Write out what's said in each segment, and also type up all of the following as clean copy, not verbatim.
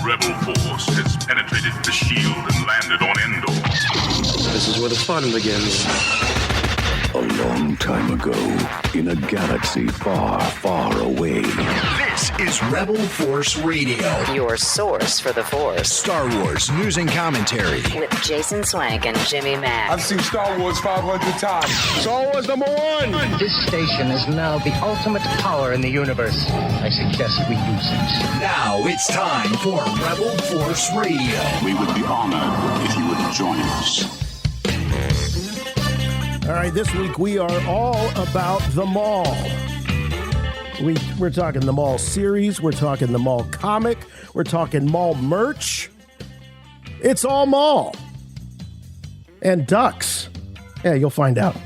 Rebel force has penetrated the shield and landed on Endor. This is where the fun begins. A long time ago, in a galaxy far, far away. This is Rebel Force Radio. Your source for the Force. Star Wars news and commentary. With Jason Swank and Jimmy Mack. I've seen Star Wars 500 times. Star Wars #1. This station is now the ultimate power in the universe. I suggest we use it. Now it's time for Rebel Force Radio. We would be honored if you would join us. All right, this week we are all about the Maul. We're talking the Maul series. We're talking the Maul comic. We're talking Maul merch. It's all Maul. And ducks. Yeah, you'll find out.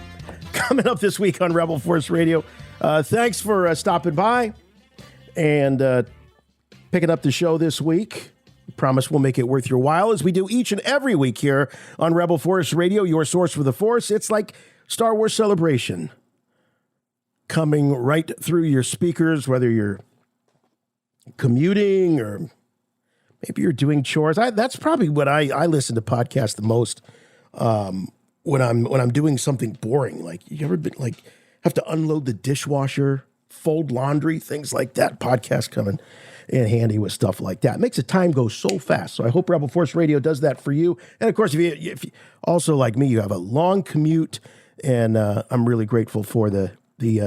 Coming up this week on Rebel Force Radio. Thanks for stopping by and picking up the show this week. Promise we'll make it worth your while, as we do each and every week here on Rebel Force Radio, your source for the Force. It's like Star Wars Celebration coming right through your speakers, whether you're commuting or maybe you're doing chores. That's probably what I listen to podcasts the most when I'm doing something boring. Like, you ever been like have to unload the dishwasher, fold laundry, things like that? Podcast coming in handy with stuff like that. It makes the time go so fast. So I hope Rebel Force Radio does that for you. And of course, if you also, like me, you have a long commute, and I'm really grateful for the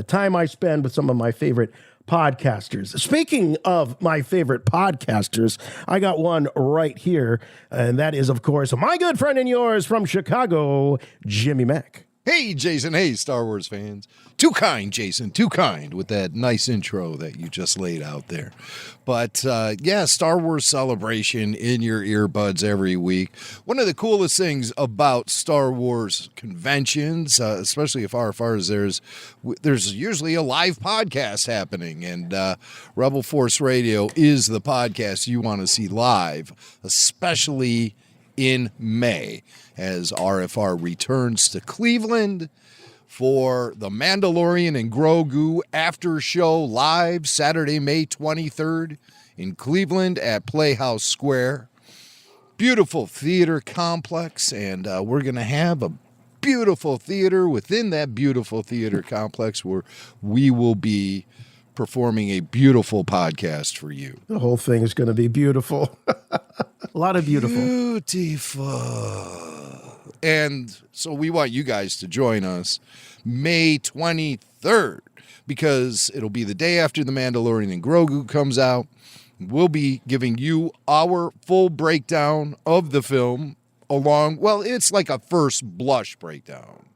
time I spend with some of my favorite podcasters. Speaking of my favorite podcasters, I got one right here, and that is, of course, my good friend and yours from Chicago, Jimmy Mack. Hey, Jason. Hey, Star Wars fans. Too kind, Jason. Too kind with that nice intro that you just laid out there. But, yeah, Star Wars Celebration in your earbuds every week. One of the coolest things about Star Wars conventions, especially as far as there's usually a live podcast happening. And Rebel Force Radio is the podcast you want to see live, especially in May, as RFR returns to Cleveland for the Mandalorian and Grogu after show live Saturday, May 23rd in Cleveland at Playhouse Square. Beautiful theater complex, and we're going to have a beautiful theater within that beautiful theater complex where we will be performing a beautiful podcast for you. The whole thing is going to be beautiful. A lot of beautiful. Beautiful. And so we want you guys to join us May 23rd, because it'll be the day after The Mandalorian and Grogu comes out. We'll be giving you our full breakdown of the film it's like a first blush breakdown.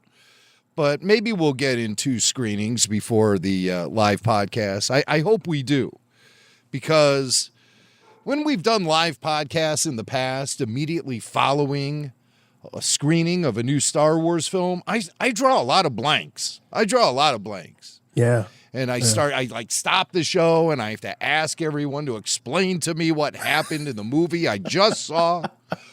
But maybe we'll get into screenings before the live podcast. I hope we do, because when we've done live podcasts in the past, immediately following a screening of a new Star Wars film, I draw a lot of blanks. Yeah. And I stop the show and I have to ask everyone to explain to me what happened in the movie I just saw.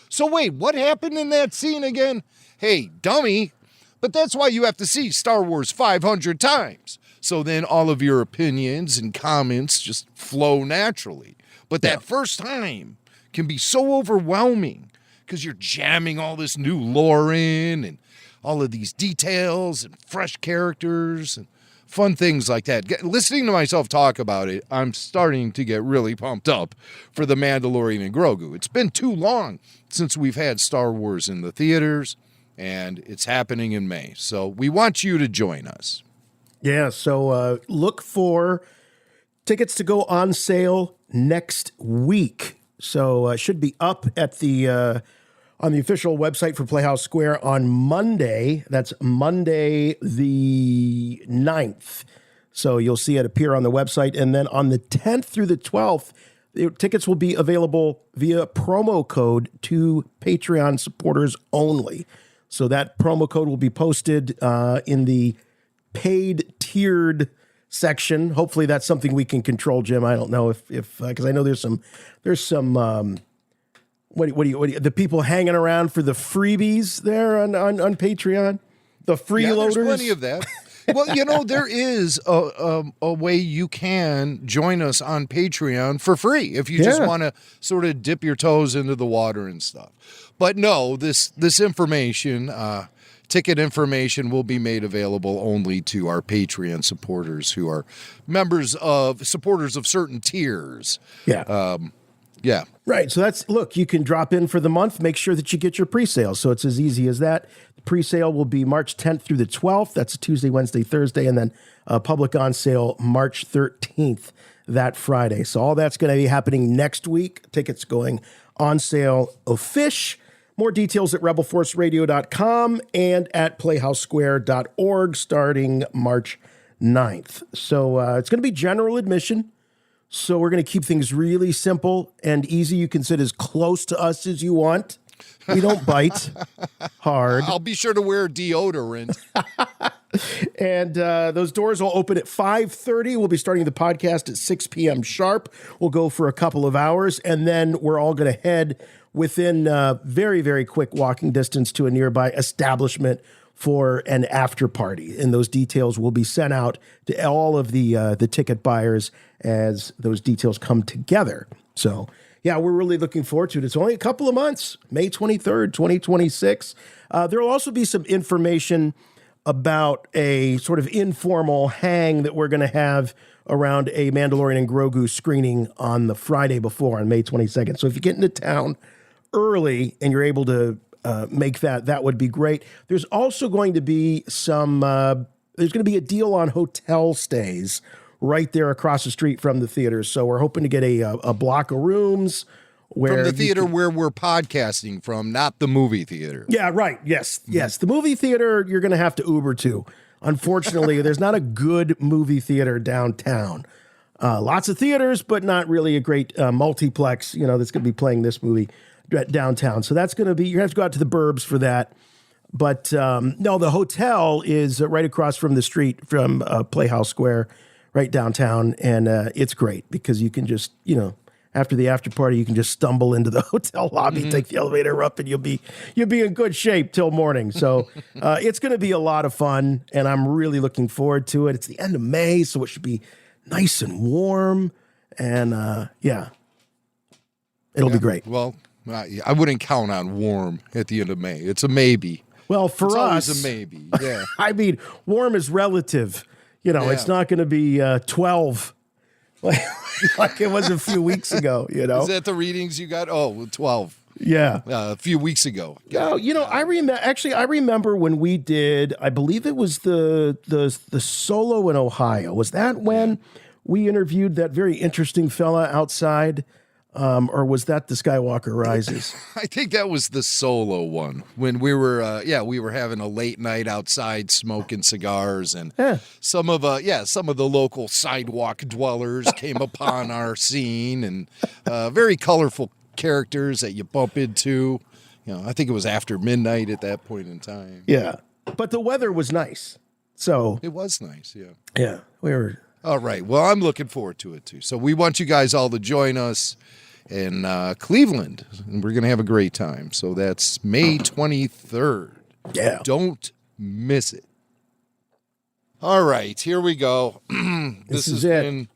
So wait, what happened in that scene again? Hey, dummy. But that's why you have to see Star Wars 500 times. So then all of your opinions and comments just flow naturally. But that first time can be so overwhelming because you're jamming all this new lore in and all of these details and fresh characters and fun things like that. Listening to myself talk about it, I'm starting to get really pumped up for The Mandalorian and Grogu. It's been too long since we've had Star Wars in the theaters, and it's happening in May. So we want you to join us. Yeah, so look for tickets to go on sale next week. So it should be up at the on the official website for Playhouse Square on Monday. That's Monday the 9th. So you'll see it appear on the website. And then on the 10th through the 12th, tickets will be available via promo code to Patreon supporters only. So that promo code will be posted in the paid tiered section. Hopefully that's something we can control, Jim. I don't know if because I know there's some what do you the people hanging around for the freebies there on Patreon, the freeloaders. There's plenty of that. Well, there is a way you can join us on Patreon for free if you just want to sort of dip your toes into the water and stuff. But no, this information, ticket information, will be made available only to our Patreon supporters who are supporters of certain tiers. Yeah. Yeah. Right. So you can drop in for the month. Make sure that you get your pre-sale. So it's as easy as that. The pre-sale will be March 10th through the 12th. That's Tuesday, Wednesday, Thursday, and then public on sale March 13th, that Friday. So all that's going to be happening next week. Tickets going on sale official. More details at rebelforceradio.com and at playhousesquare.org starting March 9th. So it's going to be general admission. So we're going to keep things really simple and easy. You can sit as close to us as you want. We don't bite hard. I'll be sure to wear deodorant. And those doors will open at 5:30. We'll be starting the podcast at 6 p.m. sharp. We'll go for a couple of hours, and then we're all going to head within very, very quick walking distance to a nearby establishment for an after party. And those details will be sent out to all of the ticket buyers as those details come together. So, yeah, we're really looking forward to it. It's only a couple of months, May 23rd, 2026. There will also be some information about a sort of informal hang that we're going to have around a Mandalorian and Grogu screening on the Friday before, on May 22nd. So if you get into town early and you're able to make that would be great. There's also going to be there's going to be a deal on hotel stays right there across the street from the theater. So we're hoping to get a block of rooms from the theater where we're podcasting from, not the movie theater. Yeah, right. Yes. The movie theater you're going to have to Uber to. Unfortunately, there's not a good movie theater downtown. Lots of theaters, but not really a great multiplex, that's going to be playing this movie downtown. So that's going to be, you're going to have to go out to the burbs for that. But no, the hotel is right across from the street from Playhouse Square, right downtown. And it's great because you can just, after the after party, you can just stumble into the hotel lobby, take the elevator up, and you'll be in good shape till morning. So it's going to be a lot of fun, and I'm really looking forward to it. It's the end of May, so it should be nice and warm, and it'll be great. Well, I wouldn't count on warm at the end of May. It's a maybe. Well, for it's us, always a maybe. Yeah. I mean, warm is relative. It's not going to be 12. Like it was a few weeks ago, Is that the readings you got? Oh, 12. Yeah. A few weeks ago. No, I remember when we did, I believe it was the solo in Ohio. Was that when we interviewed that very interesting fella outside? Or was that the Skywalker Rises? I think that was the solo one when we were, we were having a late night outside smoking cigars, and some of the local sidewalk dwellers came upon our scene, and very colorful characters that you bump into. I think it was after midnight at that point in time. Yeah, but the weather was nice, so it was nice. Yeah, yeah, we were. All right. Well, I'm looking forward to it too. So we want you guys all to join us in Cleveland, and we're going to have a great time. So that's May 23rd. Yeah. Don't miss it. All right, here we go. This has been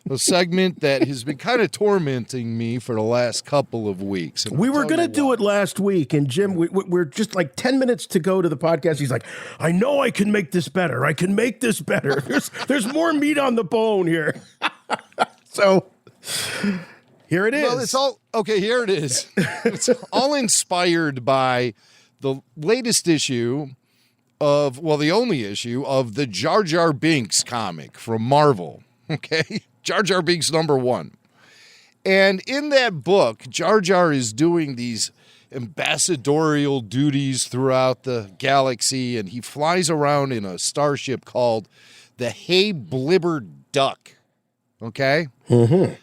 a segment that has been kind of tormenting me for the last couple of weeks. We were going to do it last week, and Jim, we're just like 10 minutes to go to the podcast. He's like, I know I can make this better. I can make this better. There's more meat on the bone here. So here it is. Well, it's all okay. Here it is. It's all inspired by the latest issue the only issue of the Jar Jar Binks comic from Marvel. Okay, Jar Jar Binks #1. And in that book, Jar Jar is doing these ambassadorial duties throughout the galaxy, and he flies around in a starship called the Hey Blibber Duck. Okay? Mm-hmm.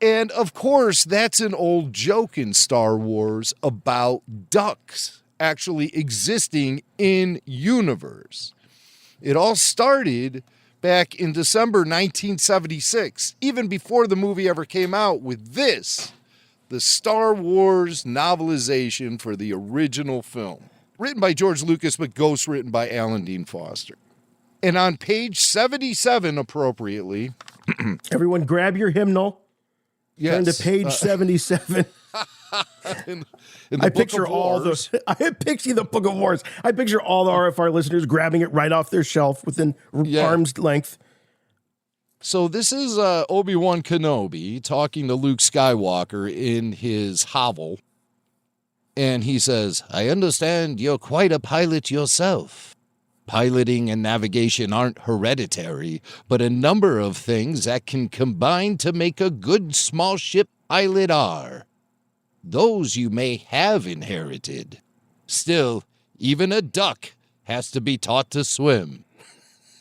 And, of course, that's an old joke in Star Wars about ducks actually existing in universe. It all started back in December 1976, even before the movie ever came out, with the Star Wars novelization for the original film. Written by George Lucas, but ghostwritten by Alan Dean Foster. And on page 77, appropriately, everyone grab your hymnal. yes, Turn to page 77. in I picture all the. I picture the Book of Wars. I picture all the RFR listeners grabbing it right off their shelf within arm's length. So this is Obi-Wan Kenobi talking to Luke Skywalker in his hovel. And he says, I understand you're quite a pilot yourself. Piloting and navigation aren't hereditary, but a number of things that can combine to make a good small ship pilot are. Those you may have inherited. Still, even a duck has to be taught to swim.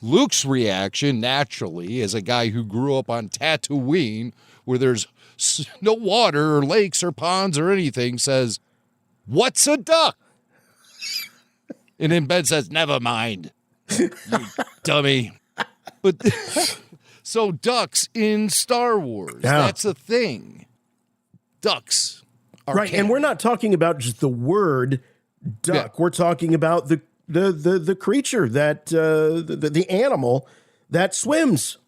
Luke's reaction, naturally, as a guy who grew up on Tatooine, where there's no water or lakes or ponds or anything, says, what's a duck? And then Ben says, never mind, you dummy. But so ducks in Star Wars, that's a thing. Ducks. Right, canon. and we're not talking about just the word duck. Yeah. We're talking about the creature that the animal that swims.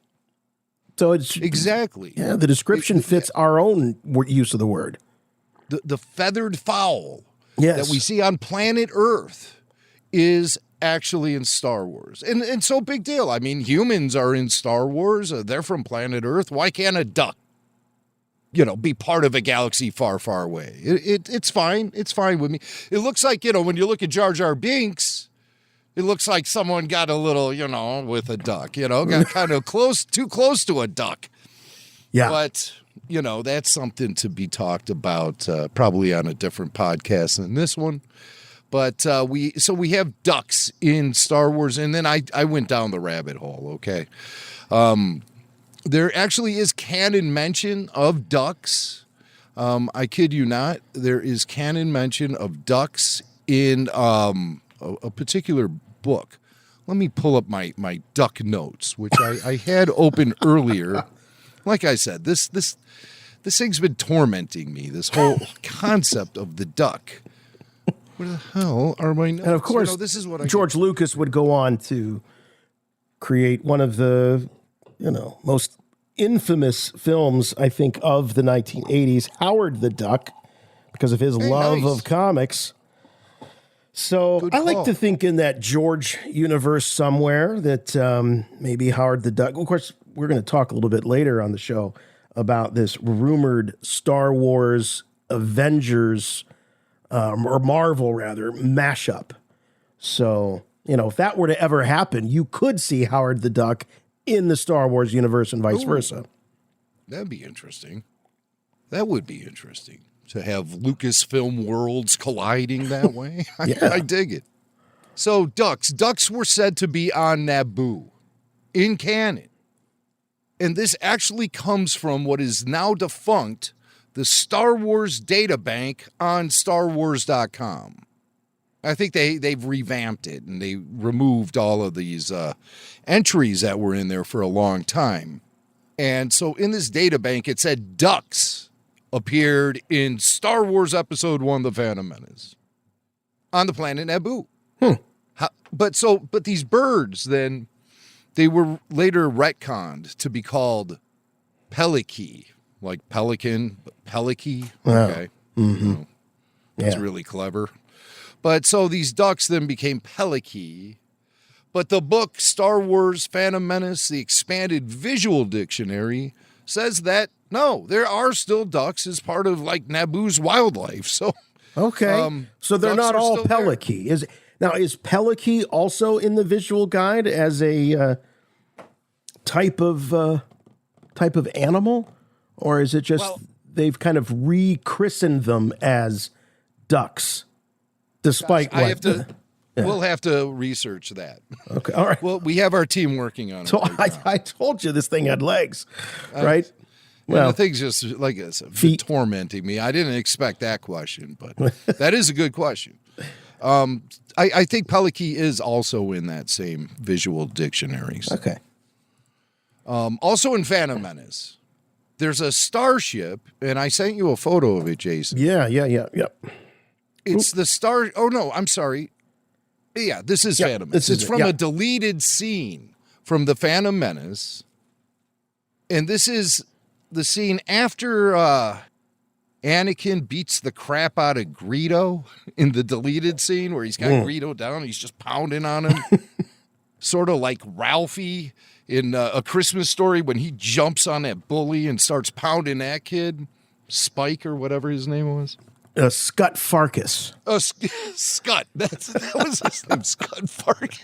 So it's exactly the description fits our own use of the word. The feathered fowl that we see on planet Earth is actually in Star Wars, and so big deal. I mean, humans are in Star Wars. They're from planet Earth. Why can't a duck, be part of a galaxy far, far away? It's fine. It's fine with me. It looks like, when you look at Jar Jar Binks, it looks like someone got a little, with a duck, got kind of too close to a duck. Yeah. But, that's something to be talked about probably on a different podcast than this one. But we have ducks in Star Wars. And then I went down the rabbit hole, okay? There actually is canon mention of ducks. I kid you not. There is canon mention of ducks in a particular book. Let me pull up my duck notes, which I had open earlier. Like I said, this thing's been tormenting me, this whole concept of the duck. Where the hell are my notes? And of course, this is what George Lucas would go on to create one of the most infamous films, I think, of the 1980s, Howard the Duck, because of his love of comics. So I like to think in that George universe somewhere that maybe Howard the Duck. Of course, we're going to talk a little bit later on the show about this rumored Star Wars Avengers or Marvel rather mashup. So, if that were to ever happen, you could see Howard the Duck in the Star Wars universe and vice versa. That'd be interesting. That would be interesting to have Lucasfilm worlds colliding that way. I dig it. So ducks were said to be on Naboo in canon. And this actually comes from what is now defunct, the Star Wars data bank on StarWars.com. I think they've revamped it and they removed all of these entries that were in there for a long time. And so in this data bank, it said ducks appeared in Star Wars Episode 1, The Phantom Menace, on the planet Naboo. But these birds, then, they were later retconned to be called Peliki, like pelican, but Peliki. Okay. Mm-hmm. That's really clever. But so these ducks then became Peliki. But the book Star Wars Phantom Menace, the expanded visual dictionary, says that, no, there are still ducks as part of like Naboo's wildlife. So so they're not all Peliki. Is Peliki also in the visual guide as a type of animal, or is it just they've kind of rechristened them as ducks? Despite we'll have to research that. Okay, all right. Well, we have our team working on it. So I told you this thing had legs, right? Well, the thing's just like it's tormenting me. I didn't expect that question, but that is a good question. I think Peliki is also in that same visual dictionaries. Okay. Also in Phantom Menace, there's a starship, and I sent you a photo of it, Jason. Yeah. It's the star. Oh no, I'm sorry. Yeah, this is Yeah, Phantom this Menace. is It's it, from yeah. a deleted scene from the Phantom Menace. And this is the scene after Anakin beats the crap out of Greedo in the deleted scene where he's got Greedo down. He's just pounding on him. Sort of like Ralphie in A Christmas Story when he jumps on that bully and starts pounding that kid. Spike or whatever his name was. Scut Farkas. Oh, Scott. That was his name, Scott Farkas.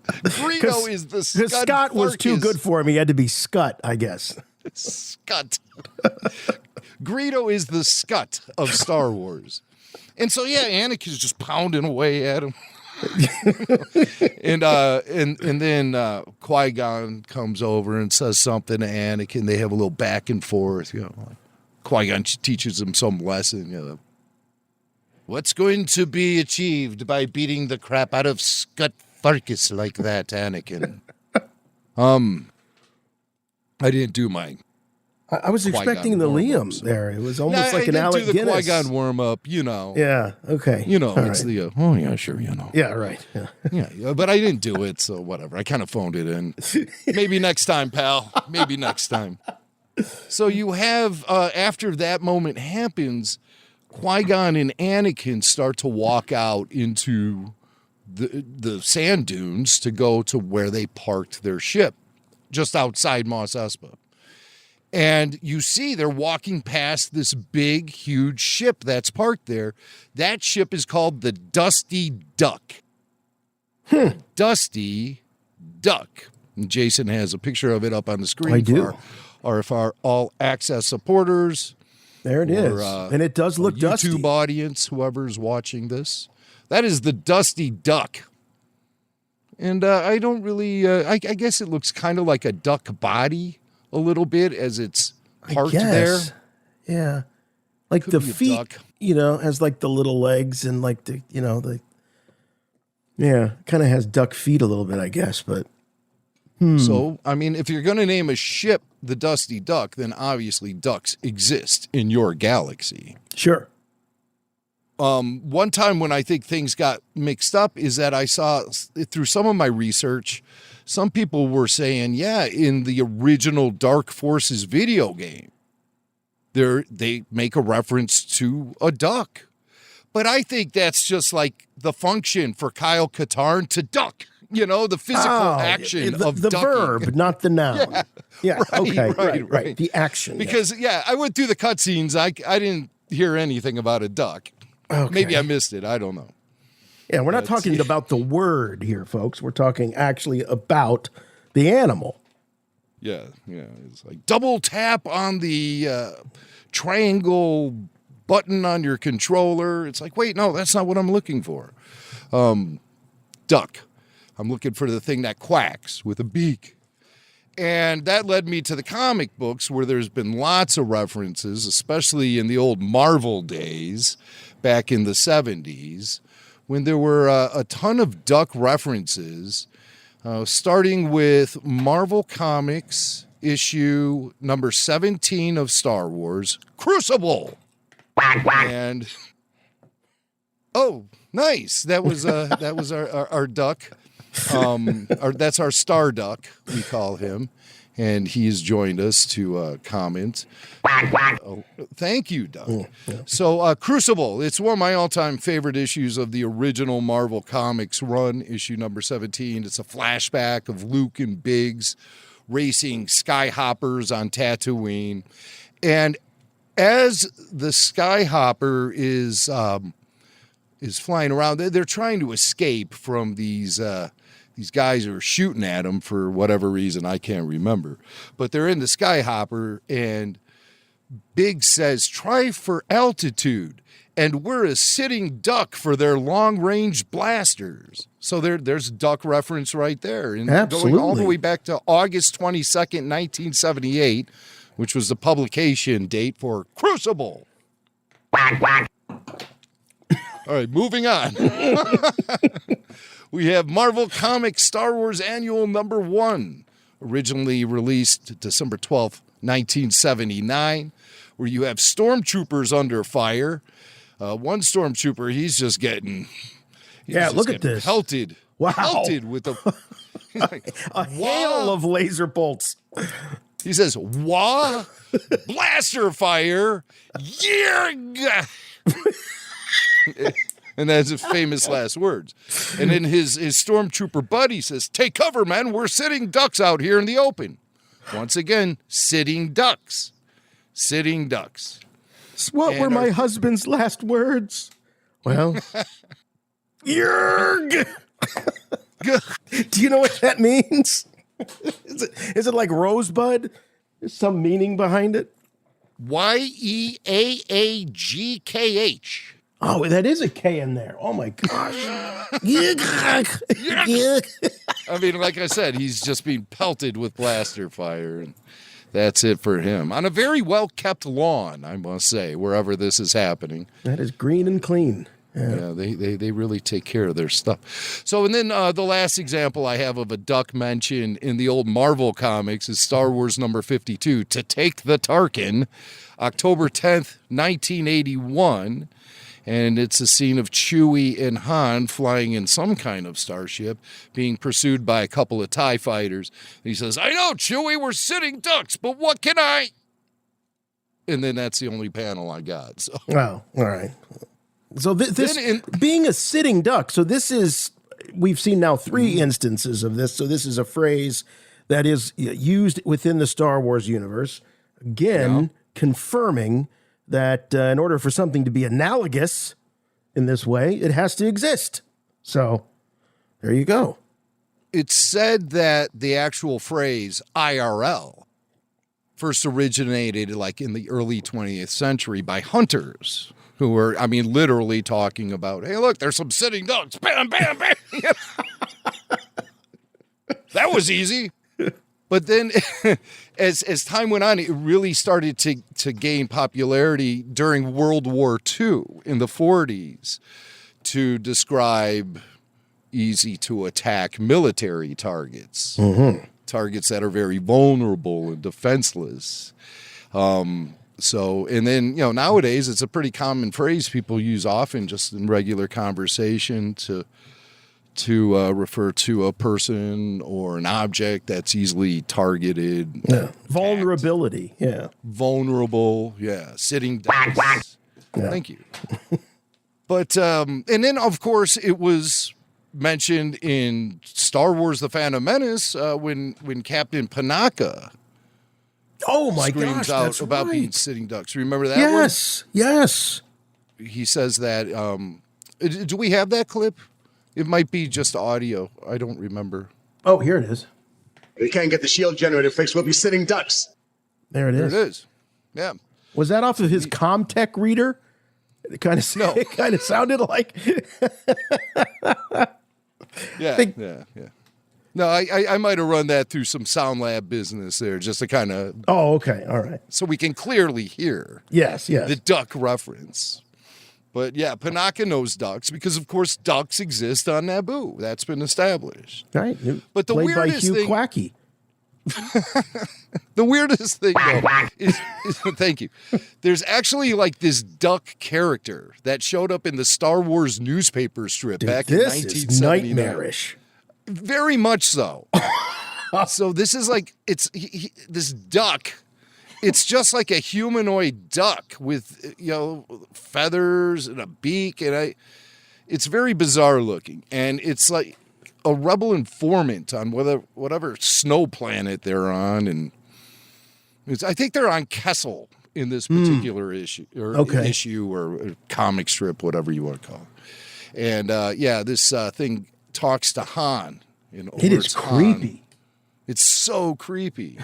Greedo is the Scott. Scott was too good for him. He had to be Scut, I guess. Scott. Greedo is the Scott of Star Wars. And so, yeah, Anakin's just pounding away at him. and then Qui-Gon comes over and says something to Anakin. They have a little back and forth. You know, like Qui-Gon teaches him some lesson. You know, what's going to be achieved by beating the crap out of Scott Farkas like that, Anakin? I didn't do mine. I was expecting the Liam there. It was almost like an Alec Guinness. Guinness. Qui-Gon warm up, you know. Yeah. Okay. You know, All it's right. the oh yeah, sure, you know. Yeah. Right. Yeah. Yeah, but I didn't do it, so whatever. I kind of phoned it in. Maybe next time, pal. Maybe next time. So you have after that moment happens, Qui-Gon and Anakin start to walk out into the sand dunes to go to where they parked their ship, just outside Mos Espa. And you see they're walking past this big, huge ship that's parked there. That ship is called the Dusty Duck. Dusty Duck. And Jason has a picture of it up on the screen. I do. For our all access supporters. There it is. And it does look YouTube dusty. audience, whoever's watching this. That is the Dusty Duck. And I don't really, I guess it looks kind of like a duck body a little bit as it's parked there. Yeah. Like Could the be a feet, duck. has like the little legs and like the, kind of has duck feet a little bit, I guess, but. So, I mean, if you're going to name a ship the Dusty Duck, then obviously ducks exist in your galaxy. Sure. One time when I think things got mixed up is that I saw through some of my research, some people were saying, yeah, in the original Dark Forces video game, they make a reference to a duck. But I think that's just like the function for Kyle Katarn to duck. The physical action of the ducking. verb, not the noun. Yeah. Right. The action. Because, I went through the cutscenes. I didn't hear anything about a duck. Okay. Maybe I missed it. I don't know. Yeah, we're not talking about the word here, folks. We're talking actually about the animal. Yeah. It's like double tap on the triangle button on your controller. It's like, wait, no, that's not what I'm looking for. Duck. I'm looking for the thing that quacks with a beak. And that led me to the comic books where there's been lots of references, especially in the old Marvel days back in the 70s, when there were a ton of duck references, starting with Marvel Comics issue number 17 of Star Wars, Crucible. And, oh, nice. That was our duck. That's our star duck, we call him, and he's joined us to comment. Oh, thank you, Duck. So, Crucible, it's one of my all-time favorite issues of the original Marvel Comics run, issue number 17. It's a flashback of Luke and Biggs racing skyhoppers on Tatooine, and as the skyhopper is flying around, they're trying to escape from these guys who are shooting at them for whatever reason, I can't remember. But they're in the skyhopper, and Biggs says, try for altitude. And we're a sitting duck for their long-range blasters. So there's a duck reference right there. And Absolutely. Going all the way back to August 22nd, 1978, which was the publication date for Crucible. All right, moving on. We have Marvel Comics Star Wars Annual number 1, originally released December 12th, 1979, where you have stormtroopers under fire. One stormtrooper, he's just getting He's Yeah, just look at getting this. Pelted. Wow. Pelted with a hail of laser bolts. He says, "Wah, blaster fire, yeah." And that's his famous last words. And then his stormtrooper buddy says, "Take cover, man. We're sitting ducks out here in the open." Once again, sitting ducks. Sitting ducks. What were my husband's last words? Well, Yerg. Do you know what that means? Is it like rosebud? There's some meaning behind it. Yeaagkh. Oh, that is a K in there. Oh my gosh. I mean, like I said, he's just being pelted with blaster fire, and that's it for him. On a very well-kept lawn, I must say, wherever this is happening. That is green and clean. Yeah, they really take care of their stuff. So, and then the last example I have of a duck mention in the old Marvel comics is Star Wars number 52, To Take the Tarkin, October 10th, 1981. And it's a scene of Chewie and Han flying in some kind of starship, being pursued by a couple of TIE fighters. And he says, "I know, Chewie, we're sitting ducks, but what can I?" And then that's the only panel I got. So. Oh, all right. So this being a sitting duck, so this is, we've seen now 3 instances of this. So this is a phrase that is used within the Star Wars universe. Again, confirming that in order for something to be analogous in this way, it has to exist. So there you go. It's said that the actual phrase IRL first originated like in the early 20th century by hunters who were, I mean, literally talking about, "Hey, look, there's some sitting ducks. Bam, bam, bam." That was easy. But then as time went on, it really started to gain popularity during World War II in the 40s to describe easy to attack military targets, targets that are very vulnerable and defenseless. So, and then, nowadays it's a pretty common phrase people use often just in regular conversation to refer to a person or an object that's easily targeted. Yeah. Vulnerability. Yeah. Vulnerable. Yeah. Sitting ducks. Yeah. Thank you. But, and then of course it was mentioned in Star Wars: The Phantom Menace when Captain Panaka screams out that's about right. being sitting ducks. Remember that? Yes. He says that. Do we have that clip? It might be just audio. I don't remember. Oh, here it is. We can't get the shield generator fixed. We'll be sitting ducks. There it is. There it is. Yeah. Was that off of his Comtech reader? It kind of sounded like. Yeah. No, I might have run that through some Sound Lab business there, just to kind of. Oh, okay, all right. So we can clearly hear. Yes. The duck reference. But yeah, Panaka knows ducks because, of course, ducks exist on Naboo. That's been established. Right. But the Played weirdest by Hugh thing, Quacky. The weirdest thing, though, is thank you. There's actually like this duck character that showed up in the Star Wars newspaper strip back in 1979. Is nightmarish. Very much so. So this is like this duck. It's just like a humanoid duck with feathers and a beak, and it's very bizarre looking, and it's like a rebel informant on whatever snow planet they're on, and I think they're on Kessel in this particular issue or comic strip, whatever you want to call it. And this thing talks to Han. It is creepy. Han. It's so creepy.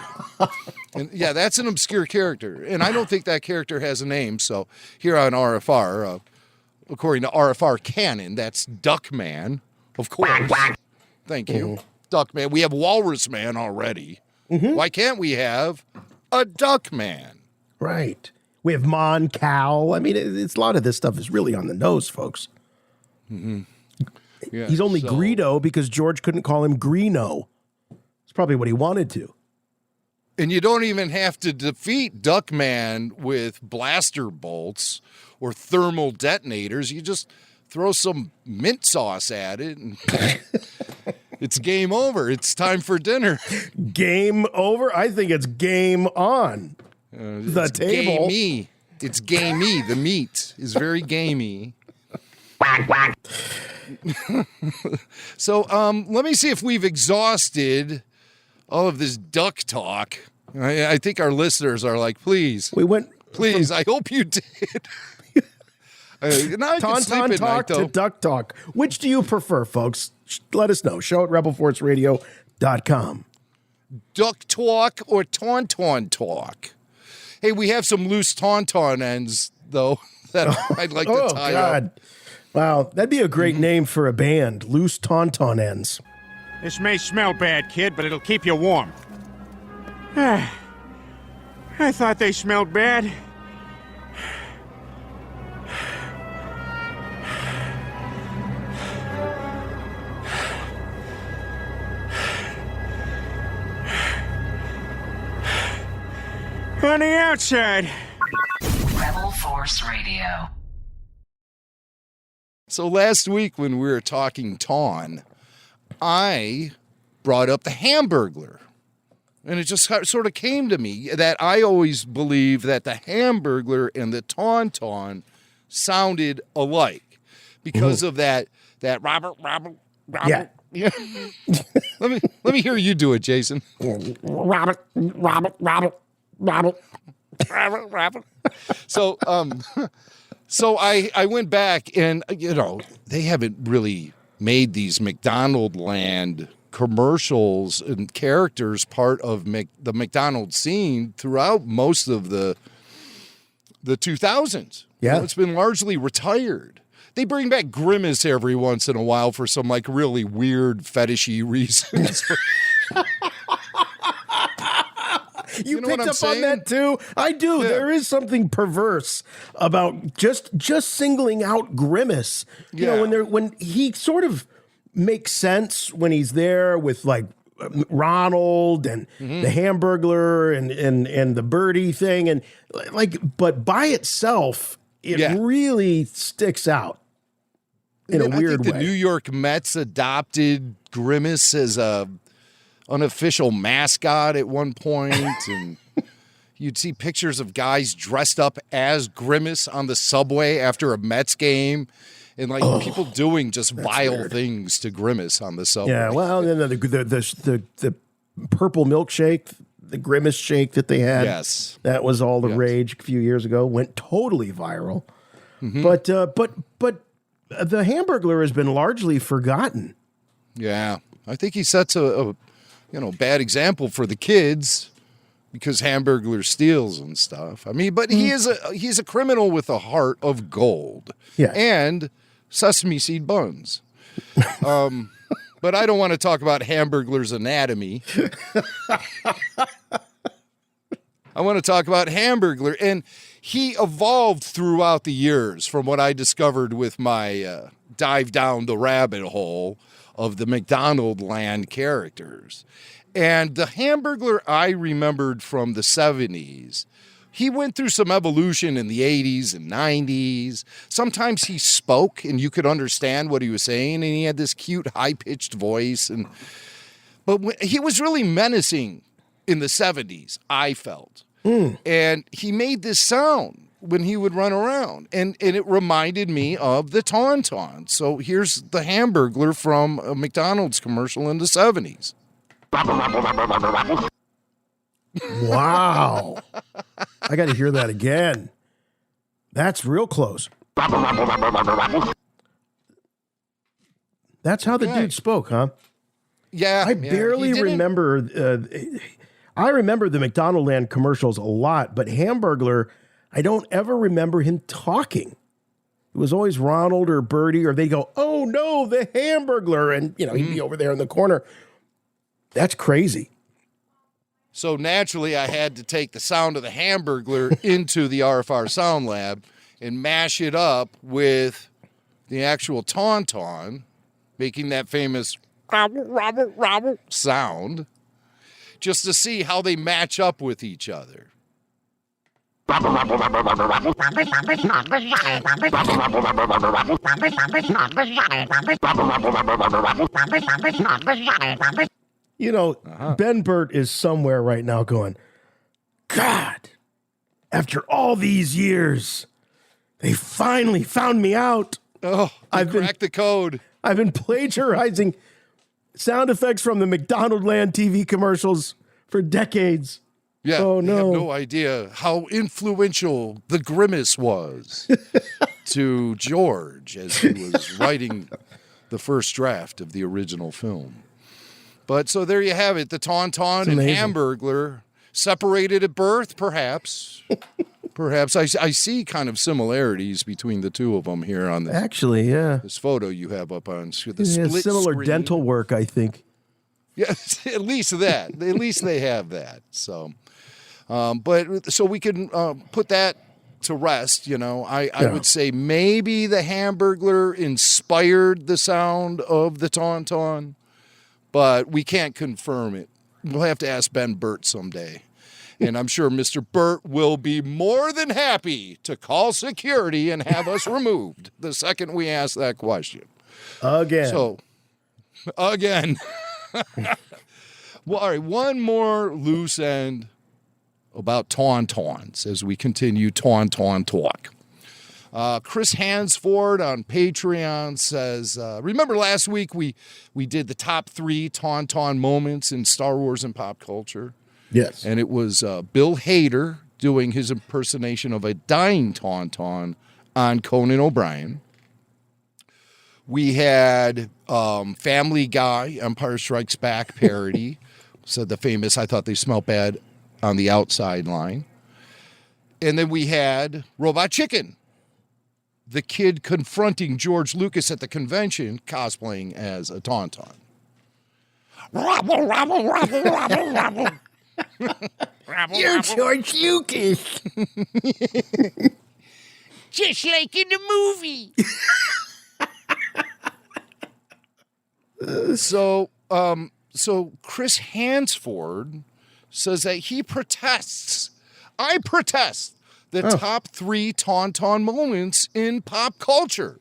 And yeah, that's an obscure character. And I don't think that character has a name. So here on RFR, according to RFR canon, that's Duckman, of course. Thank you. Duckman. We have Walrus Man already. Why can't we have a Duckman? Right. We have Mon Cal. I mean, it's a lot of this stuff is really on the nose, folks. Yeah, he's only Greedo because George couldn't call him Greeno. It's probably what he wanted to. And you don't even have to defeat Duckman with blaster bolts or thermal detonators. You just throw some mint sauce at it, and it's game over. It's time for dinner. Game over? I think it's game on. The table. Gamey. It's gamey. The meat is very gamey. So let me see if we've exhausted all of this duck talk. I think our listeners are like, please. We went. Please, I hope you did. Now I can sleep Tauntaun at talk night, to duck talk. Which do you prefer, folks? Let us know. Show at rebelforceradio.com. Duck talk or tauntaun talk? Hey, we have some loose tauntaun ends, though, that I'd like to tie up. Wow, that'd be a great name for a band. Loose tauntaun ends. This may smell bad, kid, but it'll keep you warm. I thought they smelled bad. On the outside. Rebel Force Radio. So last week when we were talking Taun, I brought up the Hamburglar. And it just sort of came to me that I always believed that the Hamburglar and the Tauntaun sounded alike because of that Robert. Yeah. Yeah. let me hear you do it, Jason. Robert. So I went back and, they haven't really made these McDonald land commercials and characters part of the McDonald's scene throughout most of the 2000s. Yeah. It's been largely retired. They bring back Grimace every once in a while for some like really weird fetishy reasons. You know picked what I'm up saying? on that too? I do. Yeah. There is something perverse about just singling out Grimace. You know, when he sort of makes sense when he's there with like Ronald and the Hamburglar and the birdie thing, and but by itself, it really sticks out in a weird I think way. the New York Mets adopted Grimace as a unofficial mascot at one point, and you'd see pictures of guys dressed up as Grimace on the subway after a Mets game, and people doing just vile things to Grimace on the subway. Yeah, well, then the purple milkshake, the Grimace shake that they had. Yes, that was all the rage a few years ago. Went totally viral. But the Hamburglar has been largely forgotten. Yeah, I think he sets a bad example for the kids because Hamburglar steals and stuff. I mean, but he's a criminal with a heart of gold. Yeah. And sesame seed buns. But I don't want to talk about Hamburglar's anatomy. I want to talk about Hamburglar, and he evolved throughout the years from what I discovered with my dive down the rabbit hole of the McDonald land characters. And the Hamburglar I remembered from the 70s, he went through some evolution in the 80s and 90s. Sometimes he spoke and you could understand what he was saying, and he had this cute high-pitched voice. But he was really menacing in the 70s, I felt. And he made this sound when he would run around, and it reminded me of the Tauntaun. So here's the Hamburglar from a McDonald's commercial in the 70s. Wow. I got to hear that again. That's real close. That's how the dude spoke, huh? Yeah. I barely remember. I remember the McDonald land commercials a lot, but Hamburglar, I don't ever remember him talking. It was always Ronald or Bertie, or they'd go, "Oh no, the Hamburglar," and he'd be over there in the corner. That's crazy. So naturally, I had to take the sound of the Hamburglar into the RFR Sound Lab and mash it up with the actual Tauntaun, making that famous sound, just to see how they match up with each other. You know, Ben Burt is somewhere right now going, God, after all these years, they finally found me out. Oh, I've cracked the code. I've been plagiarizing sound effects from the McDonald Land TV commercials for decades. Yeah, oh, no. I have no idea how influential the grimace was to George as he was writing the first draft of the original film. But so there you have it, the Tauntaun and Hamburglar, separated at birth, perhaps. Perhaps I see kind of similarities between the two of them here on this. Actually, yeah. This photo you have up on the Yeah, split similar screen. dental work, I think. Yeah, at least that. At least they have that. So, but so we can put that to rest. You know, I would say maybe the Hamburglar inspired the sound of the Tauntaun, but we can't confirm it. We'll have to ask Ben Burt someday. And I'm sure Mr. Burt will be more than happy to call security and have us removed the second we ask that question. Again. So, again. Well, all right, one more loose end about Tauntauns as we continue Tauntaun talk. Chris Hansford on Patreon says, remember last week we did the top 3 Tauntaun moments in Star Wars and pop culture? Yes. And it was Bill Hader doing his impersonation of a dying Tauntaun on Conan O'Brien. We had Family Guy, Empire Strikes Back parody, said the famous, I thought they smelled bad on the outside line. And then we had Robot Chicken, the kid confronting George Lucas at the convention cosplaying as a Tauntaun. Rabble, rabble, rabble, rabble, rabble. You're George Lucas. Just like in the movie. So Chris Hansford says that he protests. I protest the top 3 Tauntaun moments in pop culture.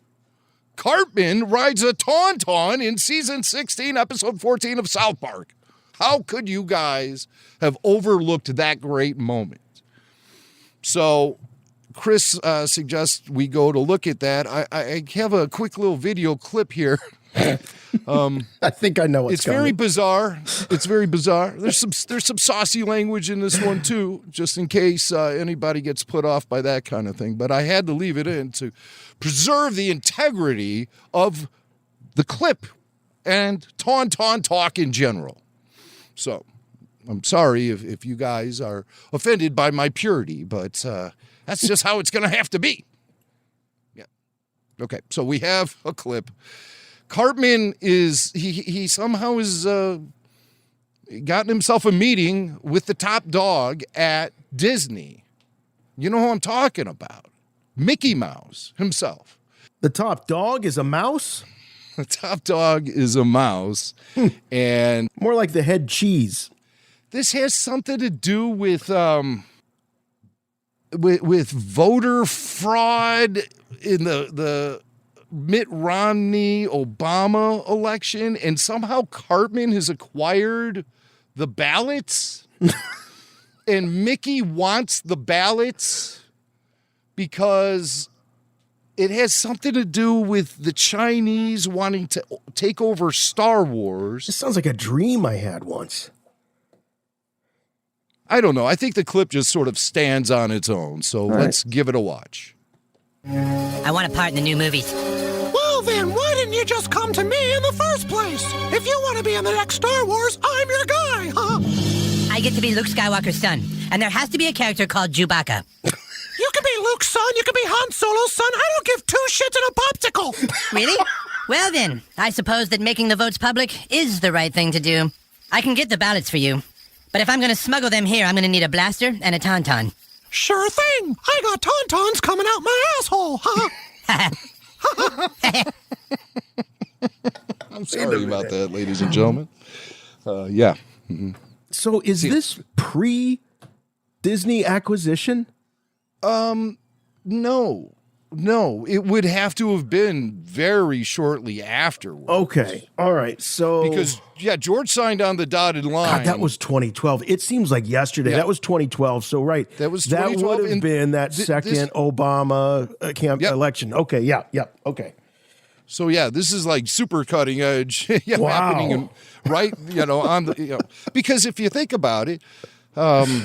Cartman rides a Tauntaun in season 16, episode 14 of South Park. How could you guys have overlooked that great moment? So Chris suggests we go to look at that. I have a quick little video clip here. I think I know what's It's very bizarre. It's very bizarre. There's some saucy language in this one too, just in case anybody gets put off by that kind of thing. But I had to leave it in to preserve the integrity of the clip and Tauntaun talk in general. So I'm sorry if you guys are offended by my purity, but that's just how it's going to have to be. Yeah. Okay. So we have a clip. Cartman is, he somehow has gotten himself a meeting with the top dog at Disney. You know who I'm talking about. Mickey Mouse himself. The top dog is a mouse? The top dog is a mouse. And more like the head cheese. This has something to do with voter fraud in the Mitt Romney Obama election, and somehow Cartman has acquired the ballots, and Mickey wants the ballots because it has something to do with the Chinese wanting to take over Star Wars. This sounds like a dream I had once. I don't know. I think the clip just sort of stands on its own, so let's give it a watch. I want a part in the new movies. Well, then, why didn't you just come to me in the first place? If you want to be in the next Star Wars, I'm your guy, huh? I get to be Luke Skywalker's son, and there has to be a character called Chewbacca. You can be Luke's son, you can be Han Solo's son. I don't give 2 shits in a popsicle. Really? Well, then, I suppose that making the votes public is the right thing to do. I can get the ballots for you. But if I'm going to smuggle them here, I'm going to need a blaster and a tauntaun. Sure thing. I got tauntauns coming out my asshole, huh? I'm sorry about that, ladies and gentlemen. Yeah. Mm-hmm. So is this pre-Disney acquisition? No, it would have to have been very shortly afterwards. Okay. All right. So because George signed on the dotted line. God, that was 2012. It seems like yesterday. Yeah. That was 2012. So right. That was 2012. That would have been that second Obama election. Okay. Yeah. Okay. So this is like super cutting edge happening right, on the because if you think about it, the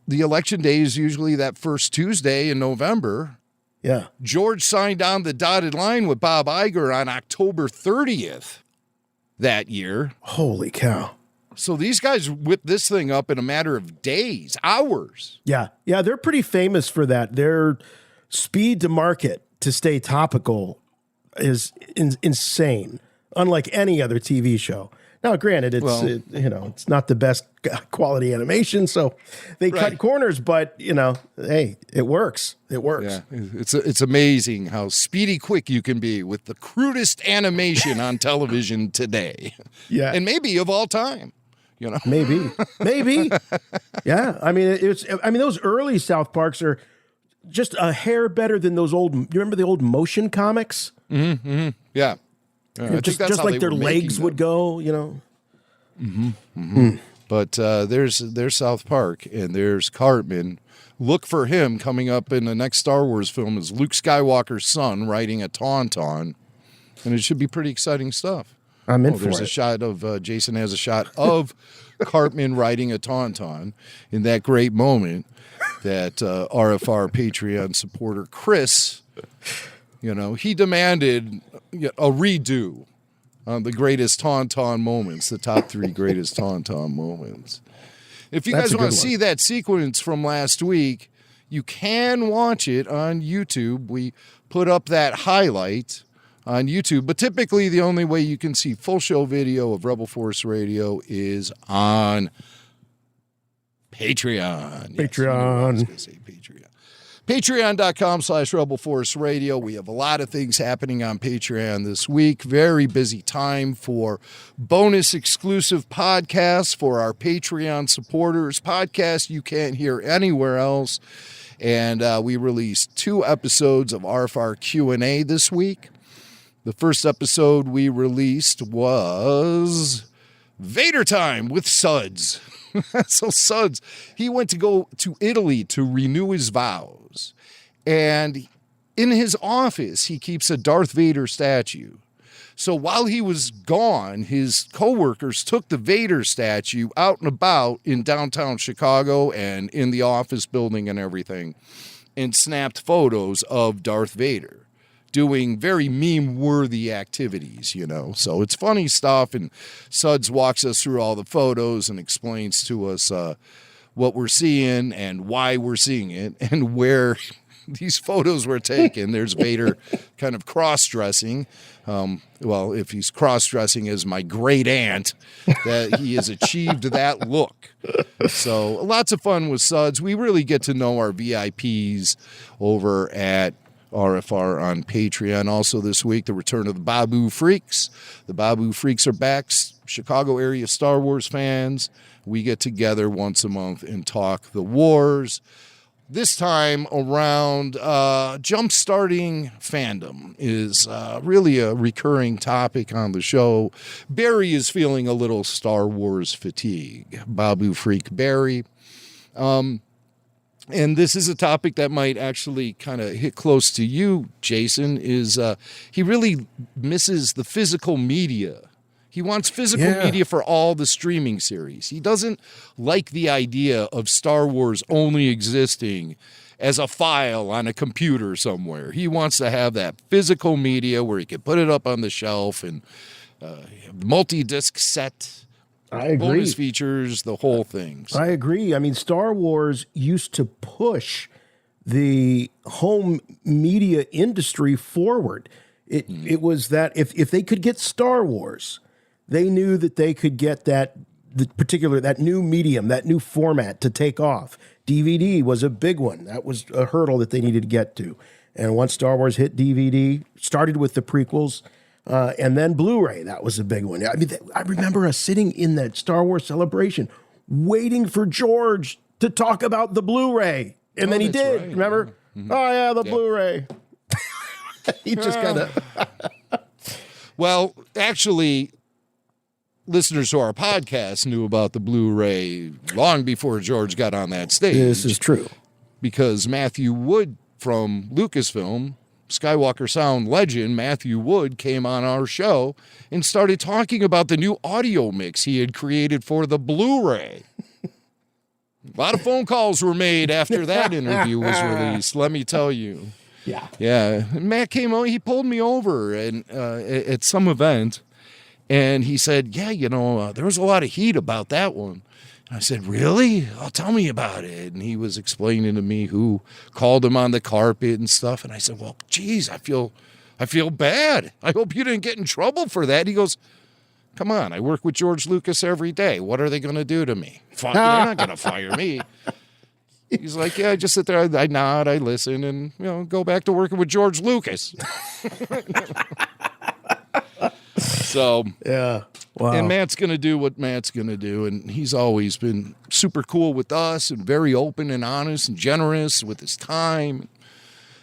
election day is usually that first Tuesday in November. Yeah. George signed on the dotted line with Bob Iger on October 30th that year. Holy cow. So these guys whipped this thing up in a matter of days, hours. Yeah. Yeah, they're pretty famous for that. Their speed to market to stay topical is insane, unlike any other TV show. Now, granted, it's not the best quality animation, so they cut corners. But hey, it works. It works. Yeah, it's amazing how speedy quick you can be with the crudest animation on television today. Yeah, and maybe of all time. Maybe. Yeah, I mean, those early South Parks are just a hair better than those old. You remember the old motion comics? Mm-hmm. Yeah. Just like their legs would go, But there's South Park and there's Cartman. Look for him coming up in the next Star Wars film as Luke Skywalker's son riding a Tauntaun, and it should be pretty exciting stuff. I'm in for there's it. A shot of Jason has a shot of Cartman riding a Tauntaun in that great moment that RFR Patreon supporter Chris. He demanded a redo on the greatest Tauntaun moments, the top 3 greatest Tauntaun moments. If you guys want to see that sequence from last week, you can watch it on YouTube. We put up that highlight on YouTube, but typically the only way you can see full show video of Rebel Force Radio is on Patreon. Patreon. Yes, Patreon. Patreon.com/Rebel Force Radio. We have a lot of things happening on Patreon this week. Very busy time for bonus exclusive podcasts for our Patreon supporters. Podcasts you can't hear anywhere else. And we released 2 episodes of RFR Q&A this week. The first episode we released was Vader Time with Suds. So Suds, he went to go to Italy to renew his vows. And in his office, he keeps a Darth Vader statue. So while he was gone, his coworkers took the Vader statue out and about in downtown Chicago and in the office building and everything and snapped photos of Darth Vader doing very meme-worthy activities, So it's funny stuff, and Suds walks us through all the photos and explains to us what we're seeing and why we're seeing it and where these photos were taken. There's Vader kind of cross-dressing. Well, if he's cross-dressing as my great aunt, that he has achieved that look. So lots of fun with Suds. We really get to know our VIPs over at RFR on Patreon. Also this week, the return of the Babu Freaks. The Babu Freaks are back. Chicago area Star Wars fans. We get together once a month and talk the wars. This time around, jump-starting fandom is really a recurring topic on the show. Barry is feeling a little Star Wars fatigue. Babu Freak Barry. And this is a topic that might actually kind of hit close to you, Jason, is he really misses the physical media. He wants physical media for all the streaming series. He doesn't like the idea of Star Wars only existing as a file on a computer somewhere. He wants to have that physical media where he can put it up on the shelf and multi-disc set. I agree. Bonus features, the whole thing. So. I agree. I mean, Star Wars used to push the home media industry forward. It was that if they could get Star Wars, they knew that they could get that new medium, that new format to take off. DVD was a big one. That was a hurdle that they needed to get to. And once Star Wars hit DVD, started with the prequels, and then Blu-ray, that was a big one. I mean, I remember us sitting in that Star Wars celebration waiting for George to talk about the Blu-ray. And then he did. Right. Remember? Mm-hmm. Oh, yeah, the Blu-ray. He just kind of... Well, actually, listeners to our podcast knew about the Blu-ray long before George got on that stage. This is true. Because Matthew Wood from Lucasfilm, Skywalker Sound legend Matthew Wood, came on our show and started talking about the new audio mix he had created for the Blu-ray. A lot of phone calls were made after that interview was released, let me tell you. Yeah. Yeah. And Matt came on, he pulled me over and at some event, and he said, yeah, there was a lot of heat about that one. And I said, really? Oh, tell me about it. And he was explaining to me who called him on the carpet and stuff. And I said, well, geez, I feel bad. I hope you didn't get in trouble for that. He goes, come on, I work with George Lucas every day. What are they going to do to me? They're not going to fire me. He's like, yeah, I just sit there, I nod, I listen, and, go back to working with George Lucas. So, yeah. Wow. And Matt's going to do what Matt's going to do, and he's always been super cool with us and very open and honest and generous with his time.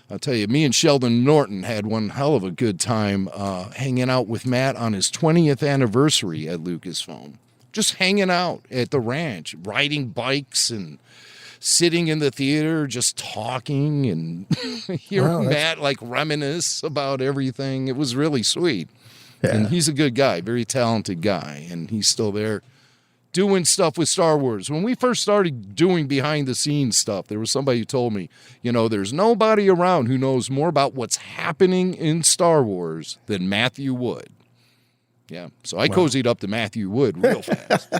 I'll tell you, me and Sheldon Norton had one hell of a good time hanging out with Matt on his 20th anniversary at Lucasfilm. Just hanging out at the ranch, riding bikes and sitting in the theater, just talking and hearing Matt like reminisce about everything. It was really sweet. Yeah. And he's a good guy, very talented guy, and he's still there doing stuff with Star Wars. When we first started doing behind-the-scenes stuff, there was somebody who told me, there's nobody around who knows more about what's happening in Star Wars than Matthew Wood. Yeah, so I cozied up to Matthew Wood real fast.